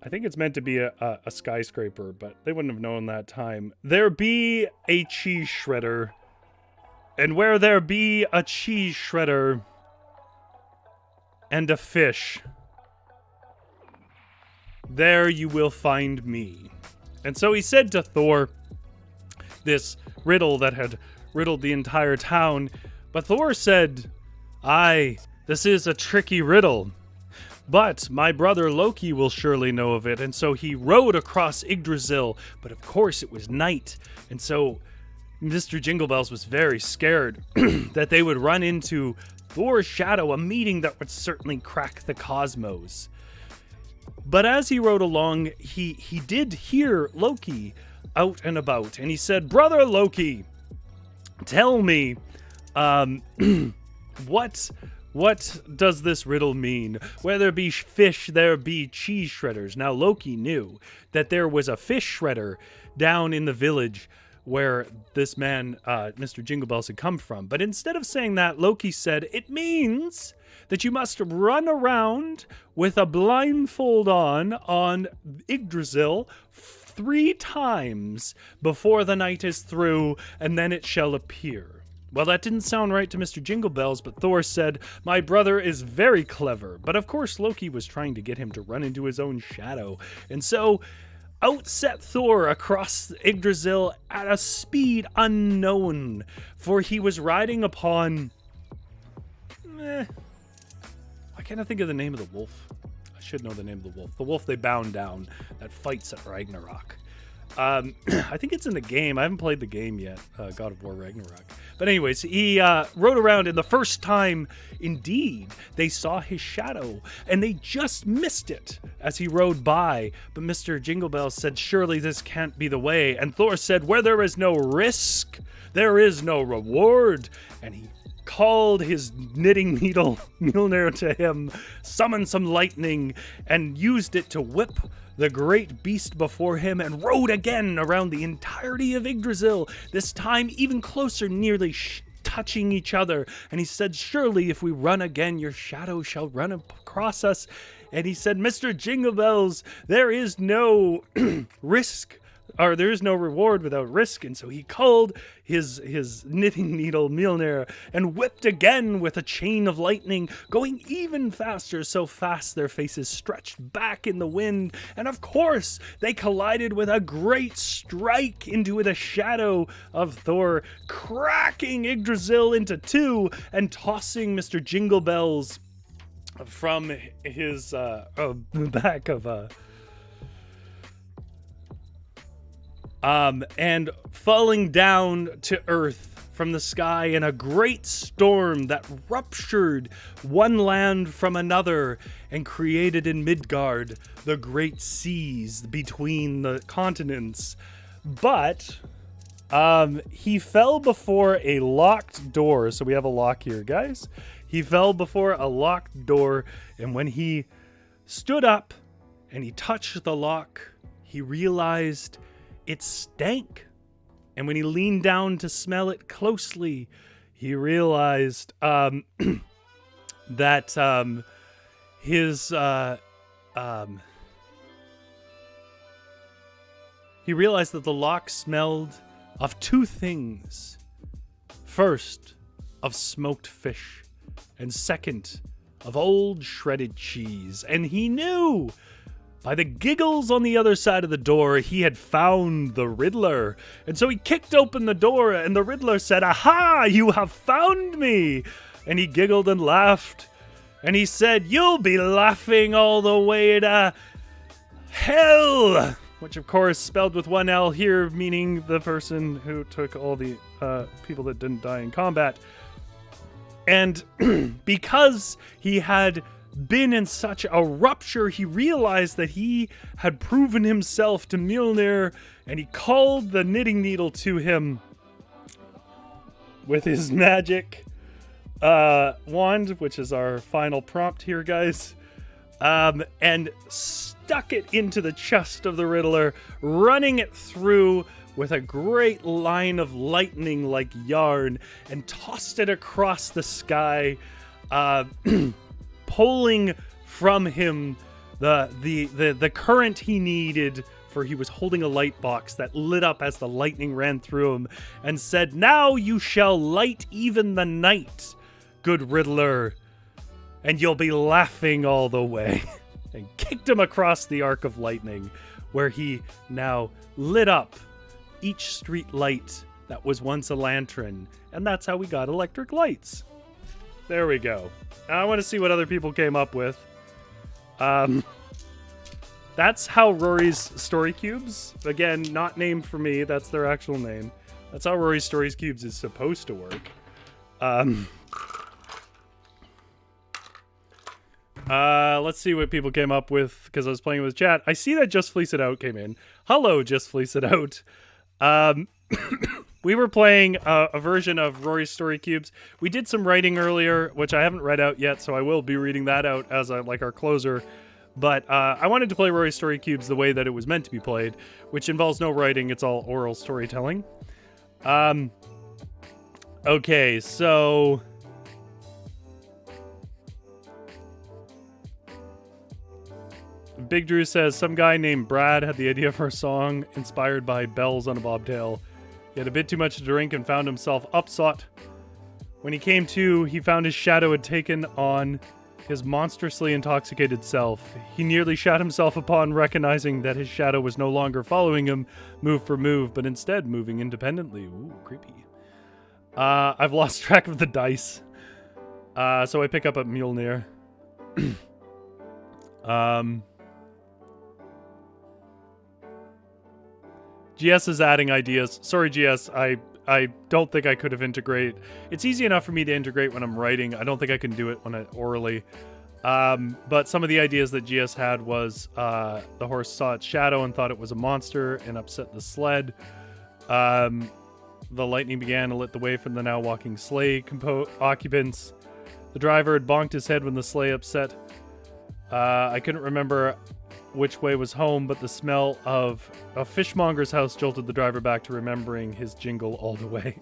I think it's meant to be a skyscraper, but they wouldn't have known that time. There be a cheese shredder, and where there be a cheese shredder and a fish, there you will find me. And so he said to Thor this riddle that had riddled the entire town, but Thor said, aye, this is a tricky riddle, but my brother Loki will surely know of it. And so he rode across Yggdrasil, but of course it was night, and so Mr. Jingle Bells was very scared that they would run into Thor's shadow, a meeting that would certainly crack the cosmos. But as he rode along, he did hear Loki out and about, and he said, brother Loki, tell me, what does this riddle mean? Where there be fish, there be cheese shredders. Now Loki knew that there was a fish shredder down in the village where this man, Mr. Jingle Bells, had come from. But instead of saying that, Loki said, it means that you must run around with a blindfold on Yggdrasil 3 times before the night is through, and then it shall appear. Well, that didn't sound right to Mr. Jingle Bells, but Thor said, my brother is very clever. But of course, Loki was trying to get him to run into his own shadow. And so out set Thor across Yggdrasil at a speed unknown, for he was riding upon... Why can't I think of the name of the wolf? I should know the name of the wolf. The wolf they bound down that fights at Ragnarok. I think it's in the game. I haven't played the game yet, God of War Ragnarok. But anyways, he rode around, and the first time, indeed, they saw his shadow, and they just missed it as he rode by. But Mr. Jingle Bells said, surely this can't be the way. And Thor said, where there is no risk, there is no reward. And he called his knitting needle Mjolnir to him, summoned some lightning, and used it to whip the great beast before him, and rode again around the entirety of Yggdrasil, this time even closer, nearly touching each other. And he said, surely if we run again, your shadow shall run across us. And he said, Mr. Jingle Bells, there is no risk, or there is no reward without risk. And so he called his knitting needle Mjolnir and whipped again with a chain of lightning, going even faster, so fast their faces stretched back in the wind. And of course, they collided with a great strike into the shadow of Thor, cracking Yggdrasil into 2 and tossing Mr. Jingle Bells from his back of and falling down to earth from the sky in a great storm that ruptured one land from another and created in Midgard the great seas between the continents. But he fell before a locked door. So we have a lock here, guys. He fell before a locked door, and when he stood up and he touched the lock, he realized it stank. And when he leaned down to smell it closely, he realized that he realized that the lock smelled of two things. First, of smoked fish, and second, of old shredded cheese. And he knew, by the giggles on the other side of the door, he had found the Riddler. And so he kicked open the door, and the Riddler said, "Aha, you have found me!" And he giggled and laughed. And he said, "You'll be laughing all the way to hell!" Which, of course, spelled with one L here, meaning the person who took all the people that didn't die in combat. And because he had been in such a rupture, he realized that he had proven himself to Mjolnir, and he called the knitting needle to him with his magic wand, which is our final prompt here, guys, and stuck it into the chest of the Riddler, running it through with a great line of lightning like yarn, and tossed it across the sky, pulling from him the current he needed, for he was holding a light box that lit up as the lightning ran through him, and said, "Now you shall light even the night, good Riddler, and you'll be laughing all the way." And kicked him across the arc of lightning, where he now lit up each street light that was once a lantern. And that's how we got electric lights. There we go. Now I want to see what other people came up with. That's how Rory's Story Cubes, again, not named for me, that's their actual name. That's how Rory's Story Cubes is supposed to work. Let's see what people came up with, because I was playing with chat. I see that Just Fleece It Out came in. Hello, Just Fleece It Out. We were playing a version of Rory's Story Cubes. We did some writing earlier, which I haven't read out yet, so I will be reading that out as our closer. But I wanted to play Rory's Story Cubes the way that it was meant to be played, which involves no writing, it's all oral storytelling. Okay, so Big Drew says, some guy named Brad had the idea for a song inspired by bells on a bobtail. He had a bit too much to drink and found himself upsot. When he came to, he found his shadow had taken on his monstrously intoxicated self. He nearly shot himself upon recognizing that his shadow was no longer following him move for move, but instead moving independently. Ooh, creepy. I've lost track of the dice. So I pick up at Mjolnir. GS is adding ideas. Sorry, GS, I don't think I could have integrated. It's easy enough for me to integrate when I'm writing. I don't think I can do it when orally. But some of the ideas that GS had was the horse saw its shadow and thought it was a monster and upset the sled. The lightning began to lit the way from the now walking sleigh occupants. The driver had bonked his head when the sleigh upset. I couldn't remember which way was home, but the smell of a fishmonger's house jolted the driver back to remembering his jingle all the way.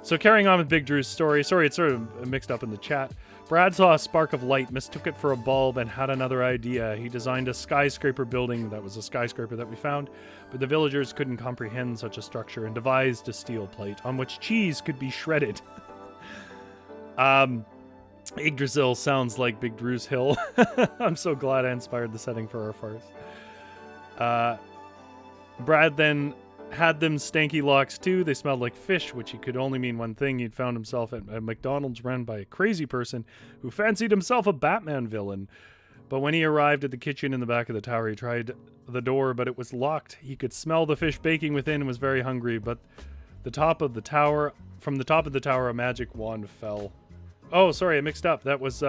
So carrying on with Big Drew's story. Sorry, it's sort of mixed up in the chat. Brad saw a spark of light, mistook it for a bulb, and had another idea. He designed a skyscraper building that was a skyscraper that we found, but the villagers couldn't comprehend such a structure and devised a steel plate on which cheese could be shredded. Yggdrasil sounds like Big Drew's hill. I'm so glad I inspired the setting for our farce. Brad then had them stanky locks too. They smelled like fish, which he could only mean one thing. He'd found himself at a McDonald's run by a crazy person who fancied himself a Batman villain. But when he arrived at the kitchen in the back of the tower, he tried the door, but it was locked. He could smell the fish baking within and was very hungry, but from the top of the tower, a magic wand fell. Oh, sorry, I mixed up. That was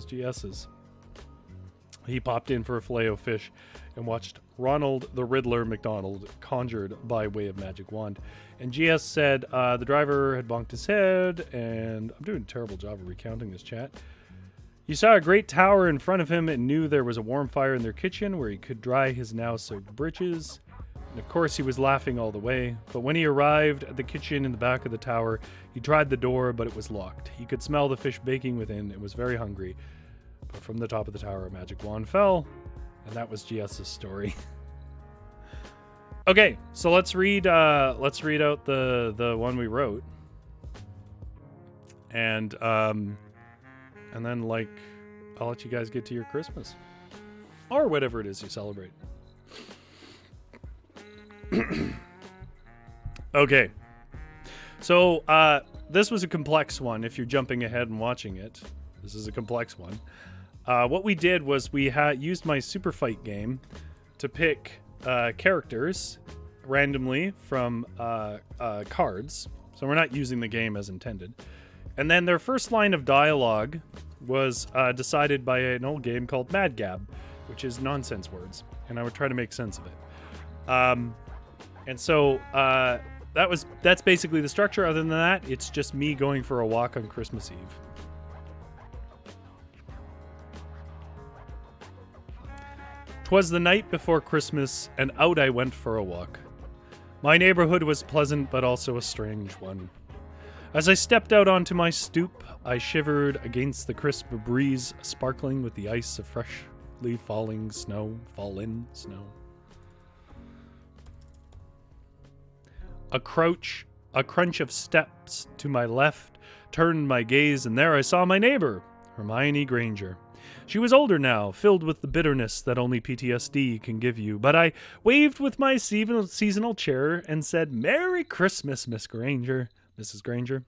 GS's. He popped in for a filet of fish and watched Ronald the Riddler McDonald conjured by way of magic wand. And GS said the driver had bonked his head, and I'm doing a terrible job of recounting this chat. He saw a great tower in front of him and knew there was a warm fire in their kitchen where he could dry his now soaked breeches. Of course, he was laughing all the way, but when he arrived at the kitchen in the back of the tower, he tried the door, but it was locked. He could smell the fish baking within and was very hungry. But from the top of the tower, a magic wand fell, and that was GS's story. Okay, so let's read out the one we wrote. And then, like, I'll let you guys get to your Christmas. Or whatever it is you celebrate. Okay. So, this was a complex one. If you're jumping ahead and watching it, this is a complex one. What we did was we used my Super Fight game to pick characters randomly from cards. So we're not using the game as intended. And then their first line of dialogue was decided by an old game called Mad Gab, which is nonsense words. And I would try to make sense of it. And so that's basically the structure. Other than that, it's just me going for a walk on Christmas Eve. "'Twas the night before Christmas, and out I went for a walk. My neighborhood was pleasant, but also a strange one. As I stepped out onto my stoop, I shivered against the crisp breeze, sparkling with the ice of freshly falling snow. A crunch of steps to my left turned my gaze, and there I saw my neighbor, Hermione Granger. She was older now, filled with the bitterness that only PTSD can give you, but I waved with my seasonal chair and said, 'Merry Christmas, Mrs. Granger.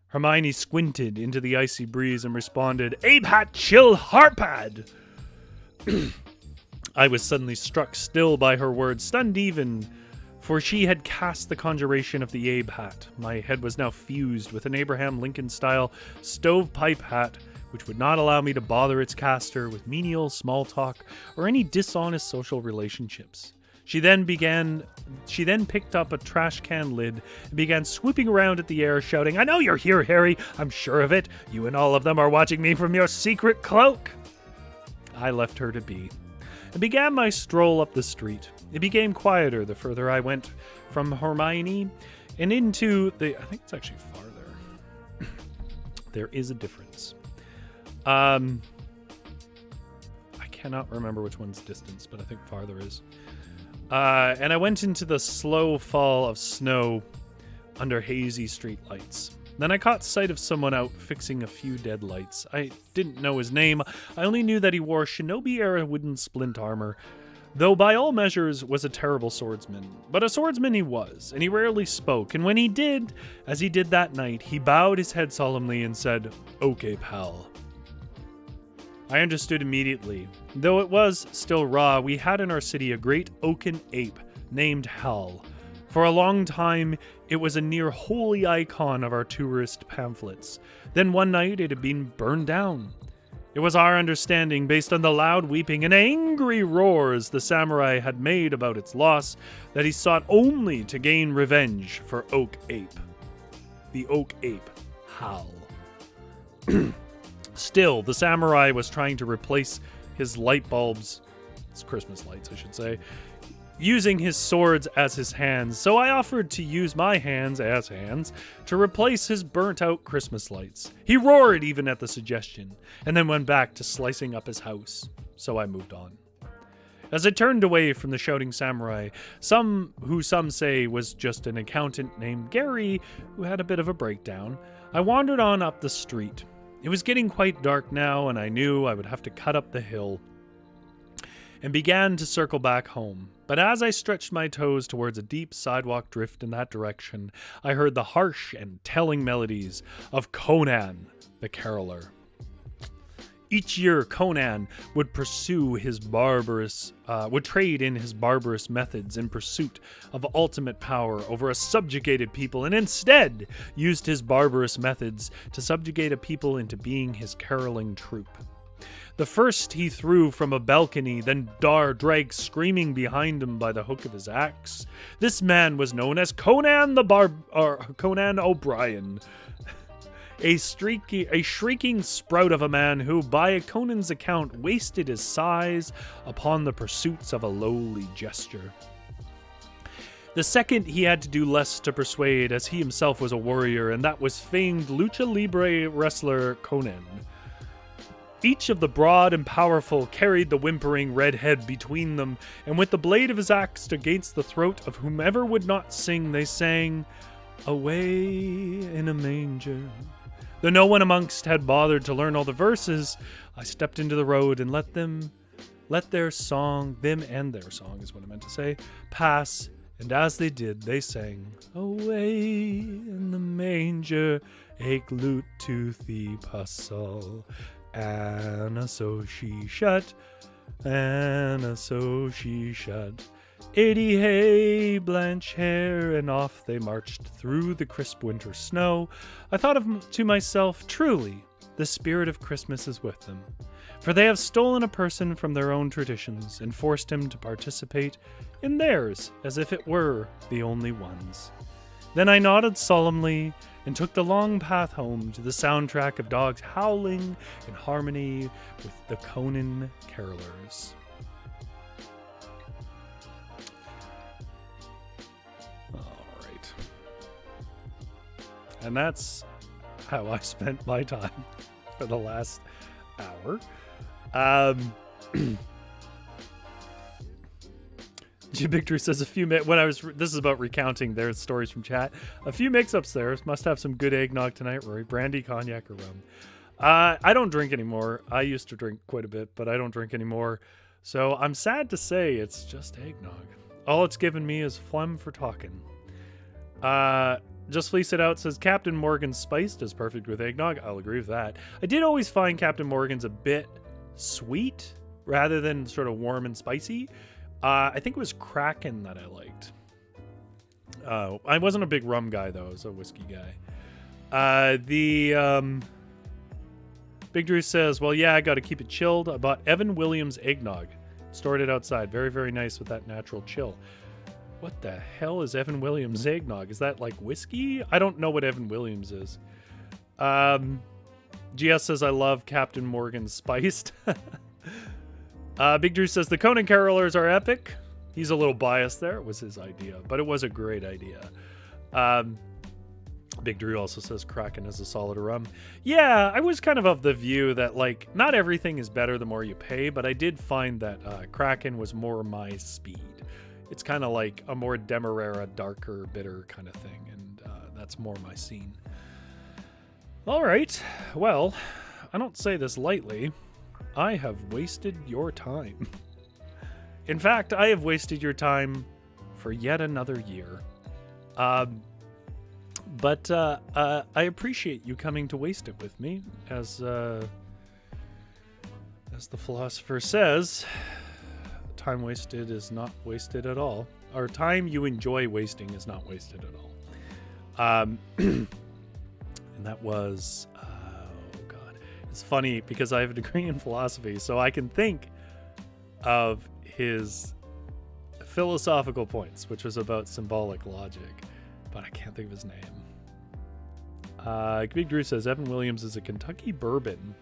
Hermione squinted into the icy breeze and responded, 'Abe hat chill harpad.' I was suddenly struck still by her words, stunned even, for she had cast the conjuration of the Abe hat. My head was now fused with an Abraham Lincoln-style stovepipe hat, which would not allow me to bother its caster with menial small talk or any dishonest social relationships. She then picked up a trash can lid and began swooping around at the air, shouting, 'I know you're here, Harry. I'm sure of it. You and all of them are watching me from your secret cloak.' I left her to be and began my stroll up the street. It became quieter the further I went from Hermione and into the... I think it's actually farther. There is a difference. I cannot remember which one's distance, but I think farther is. And I went into the slow fall of snow under hazy street lights. Then I caught sight of someone out fixing a few dead lights. I didn't know his name. I only knew that he wore shinobi-era wooden splint armor, though by all measures was a terrible swordsman. But a swordsman he was, and he rarely spoke, and when he did, as he did that night, he bowed his head solemnly and said, "Okay, pal." I understood immediately. Though it was still raw, we had in our city a great oaken ape named Hal. For a long time, it was a near holy icon of our tourist pamphlets. Then one night, it had been burned down. It was our understanding, based on the loud weeping and angry roars the samurai had made about its loss, that he sought only to gain revenge for Oak Ape. The Oak Ape, Hal. Still, the samurai was trying to replace his light bulbs, his Christmas lights, I should say, using his swords as his hands, so I offered to use my hands as hands to replace his burnt-out Christmas lights. He roared even at the suggestion, and then went back to slicing up his house, so I moved on. As I turned away from the shouting samurai, some say was just an accountant named Gary, who had a bit of a breakdown, I wandered on up the street. It was getting quite dark now, and I knew I would have to cut up the hill, and began to circle back home. But as I stretched my toes towards a deep sidewalk drift in that direction, I heard the harsh and telling melodies of Conan the Caroller. Each year, Conan would trade in his barbarous methods in pursuit of ultimate power over a subjugated people, and instead used his barbarous methods to subjugate a people into being his caroling troupe. The first he threw from a balcony, then dragged screaming behind him by the hook of his axe. This man was known as Conan O'Brien. A shrieking sprout of a man who, by Conan's account, wasted his size upon the pursuits of a lowly jester. The second he had to do less to persuade, as he himself was a warrior, and that was famed lucha libre wrestler Conan. Each of the broad and powerful carried the whimpering red head between them, and with the blade of his axe against the throat of whomever would not sing, they sang, "Away in a manger." Though no one amongst had bothered to learn all the verses, I stepped into the road and let their song is what I meant to say, pass, and as they did, they sang, "Away in the manger, ache lute toothy puzzle, Anna so she shut, Anna so she shut. 80 hay, blanche hair," and off they marched through the crisp winter snow. I thought to myself, truly, the spirit of Christmas is with them, for they have stolen a person from their own traditions and forced him to participate in theirs as if it were the only ones. Then I nodded solemnly and took the long path home to the soundtrack of dogs howling in harmony with the Conan carolers. And that's how I spent my time for the last hour. Victory says this is about recounting their stories from chat. A few mix-ups there. Must have some good eggnog tonight, Rory. Brandy, cognac, or rum. I don't drink anymore. I used to drink quite a bit, but I don't drink anymore. So I'm sad to say it's just eggnog. All it's given me is phlegm for talking. Just Fleece It Out says, Captain Morgan's spiced is perfect with eggnog. I'll agree with that. I did always find Captain Morgan's a bit sweet rather than sort of warm and spicy. I think it was Kraken that I liked. I wasn't a big rum guy, though. I was a whiskey guy. Big Drew says, well, yeah, I got to keep it chilled. I bought Evan Williams eggnog. Stored it outside. Very, very nice with that natural chill. What the hell is Evan Williams eggnog? Is that like whiskey? I don't know what Evan Williams is. GS says, I love Captain Morgan spiced. Big Drew says, the Conan Carolers are epic. He's a little biased there. It was his idea, but it was a great idea. Big Drew also says Kraken is a solid rum. Yeah, I was kind of the view that, like, not everything is better the more you pay, but I did find that Kraken was more my speed. It's kind of like a more Demerara, darker, bitter kind of thing, and that's more my scene. All right, well, I don't say this lightly. I have wasted your time. In fact, I have wasted your time for yet another year. But I appreciate you coming to waste it with me, as the philosopher says. Time wasted is not wasted at all. Or time you enjoy wasting is not wasted at all. And that was, oh God. It's funny because I have a degree in philosophy, so I can think of his philosophical points, which was about symbolic logic, but I can't think of his name. Big Drew says, Evan Williams is a Kentucky bourbon,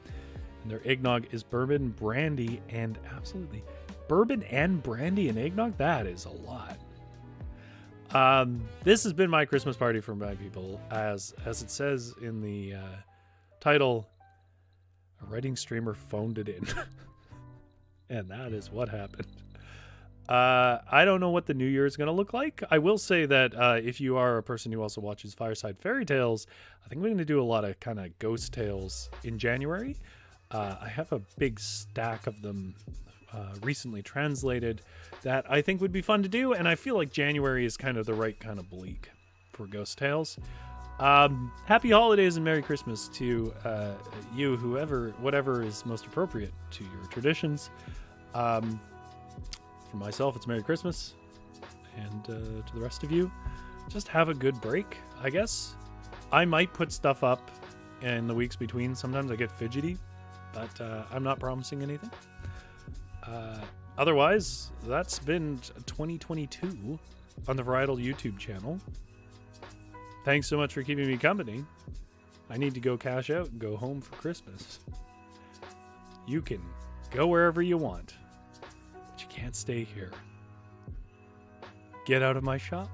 and their eggnog is bourbon, brandy, and absolutely... Bourbon and brandy and eggnog? That is a lot. This has been my Christmas party for my people. As it says in the title, a writing streamer phoned it in. And that is what happened. I don't know what the new year is going to look like. I will say that if you are a person who also watches Fireside Fairy Tales, I think we're going to do a lot of kind of ghost tales in January. I have a big stack of them recently translated that I think would be fun to do, and I feel like January is kind of the right kind of bleak for ghost tales. Happy holidays and Merry Christmas to you, whatever is most appropriate to your traditions. For myself, it's Merry Christmas, and to the rest of you, just have a good break, I guess. I might put stuff up in the weeks between. Sometimes I get fidgety, but I'm not promising anything. Otherwise, that's been 2022 on the Varietal YouTube channel. Thanks so much for keeping me company. I need to go cash out and go home for Christmas. You can go wherever you want, but you can't stay here. Get out of my shop,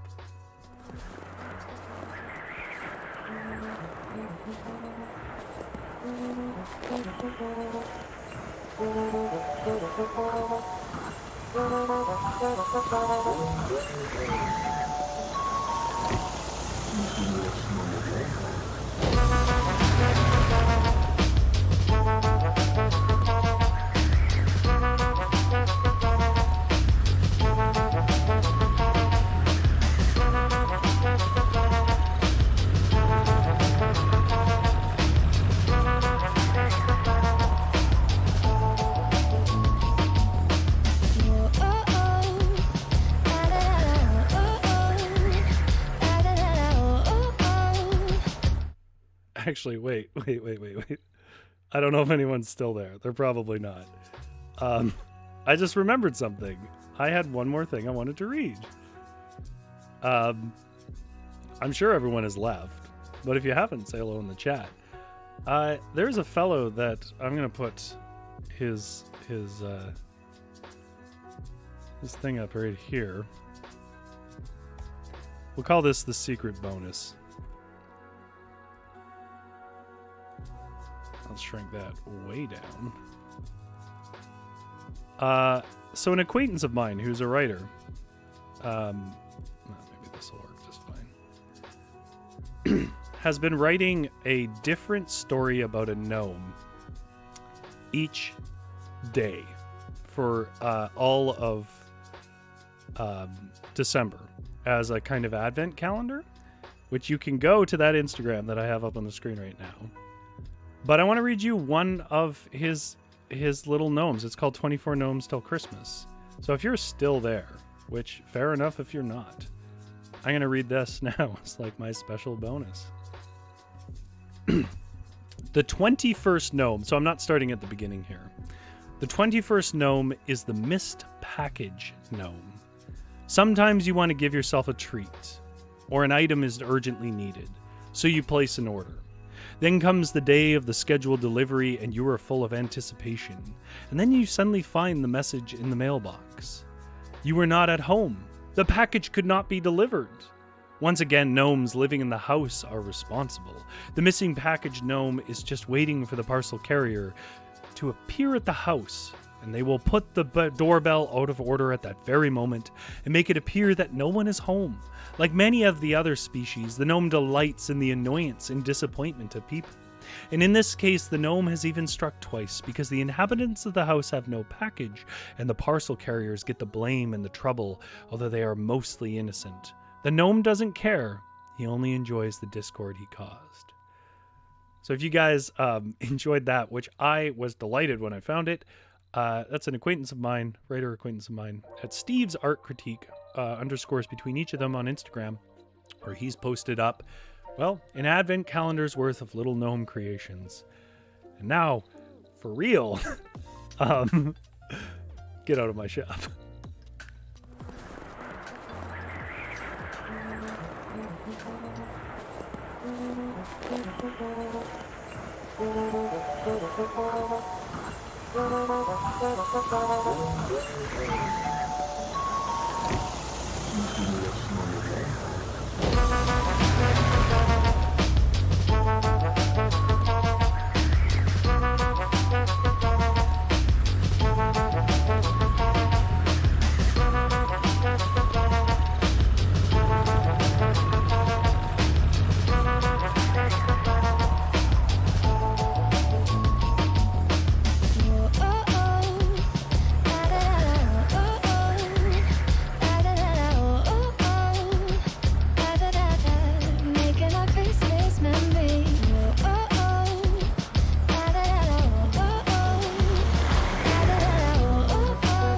Actually, wait. I don't know if anyone's still there. They're probably not. I just remembered something. I had one more thing I wanted to read. I'm sure everyone has left, but if you haven't, say hello in the chat. There's a fellow that I'm gonna put his thing up right here. We'll call this the secret bonus. I'll shrink that way down. So an acquaintance of mine who's a writer, maybe this will work just fine, has been writing a different story about a gnome each day for all of December as a kind of advent calendar, which you can go to that Instagram that I have up on the screen right now. But I want to read you one of his little gnomes. It's called 24 Gnomes Till Christmas. So if you're still there, which fair enough if you're not, I'm going to read this now. It's like my special bonus. The 21st gnome. So I'm not starting at the beginning here. The 21st gnome is the missed package gnome. Sometimes you want to give yourself a treat, or an item is urgently needed, so you place an order. Then comes the day of the scheduled delivery and you are full of anticipation. And then you suddenly find the message in the mailbox. You were not at home. The package could not be delivered. Once again, gnomes living in the house are responsible. The missing package gnome is just waiting for the parcel carrier to appear at the house, and they will put the doorbell out of order at that very moment and make it appear that no one is home. Like many of the other species, the gnome delights in the annoyance and disappointment of people. And in this case, the gnome has even struck twice, because the inhabitants of the house have no package, and the parcel carriers get the blame and the trouble, although they are mostly innocent. The gnome doesn't care. He only enjoys the discord he caused. So if you guys enjoyed that, which I was delighted when I found it, that's an acquaintance of mine, writer acquaintance of mine, at Steve's Art Critique, underscores between each of them on Instagram, where he's posted up, well, an advent calendar's worth of little gnome creations. And now, for real, get out of my shop.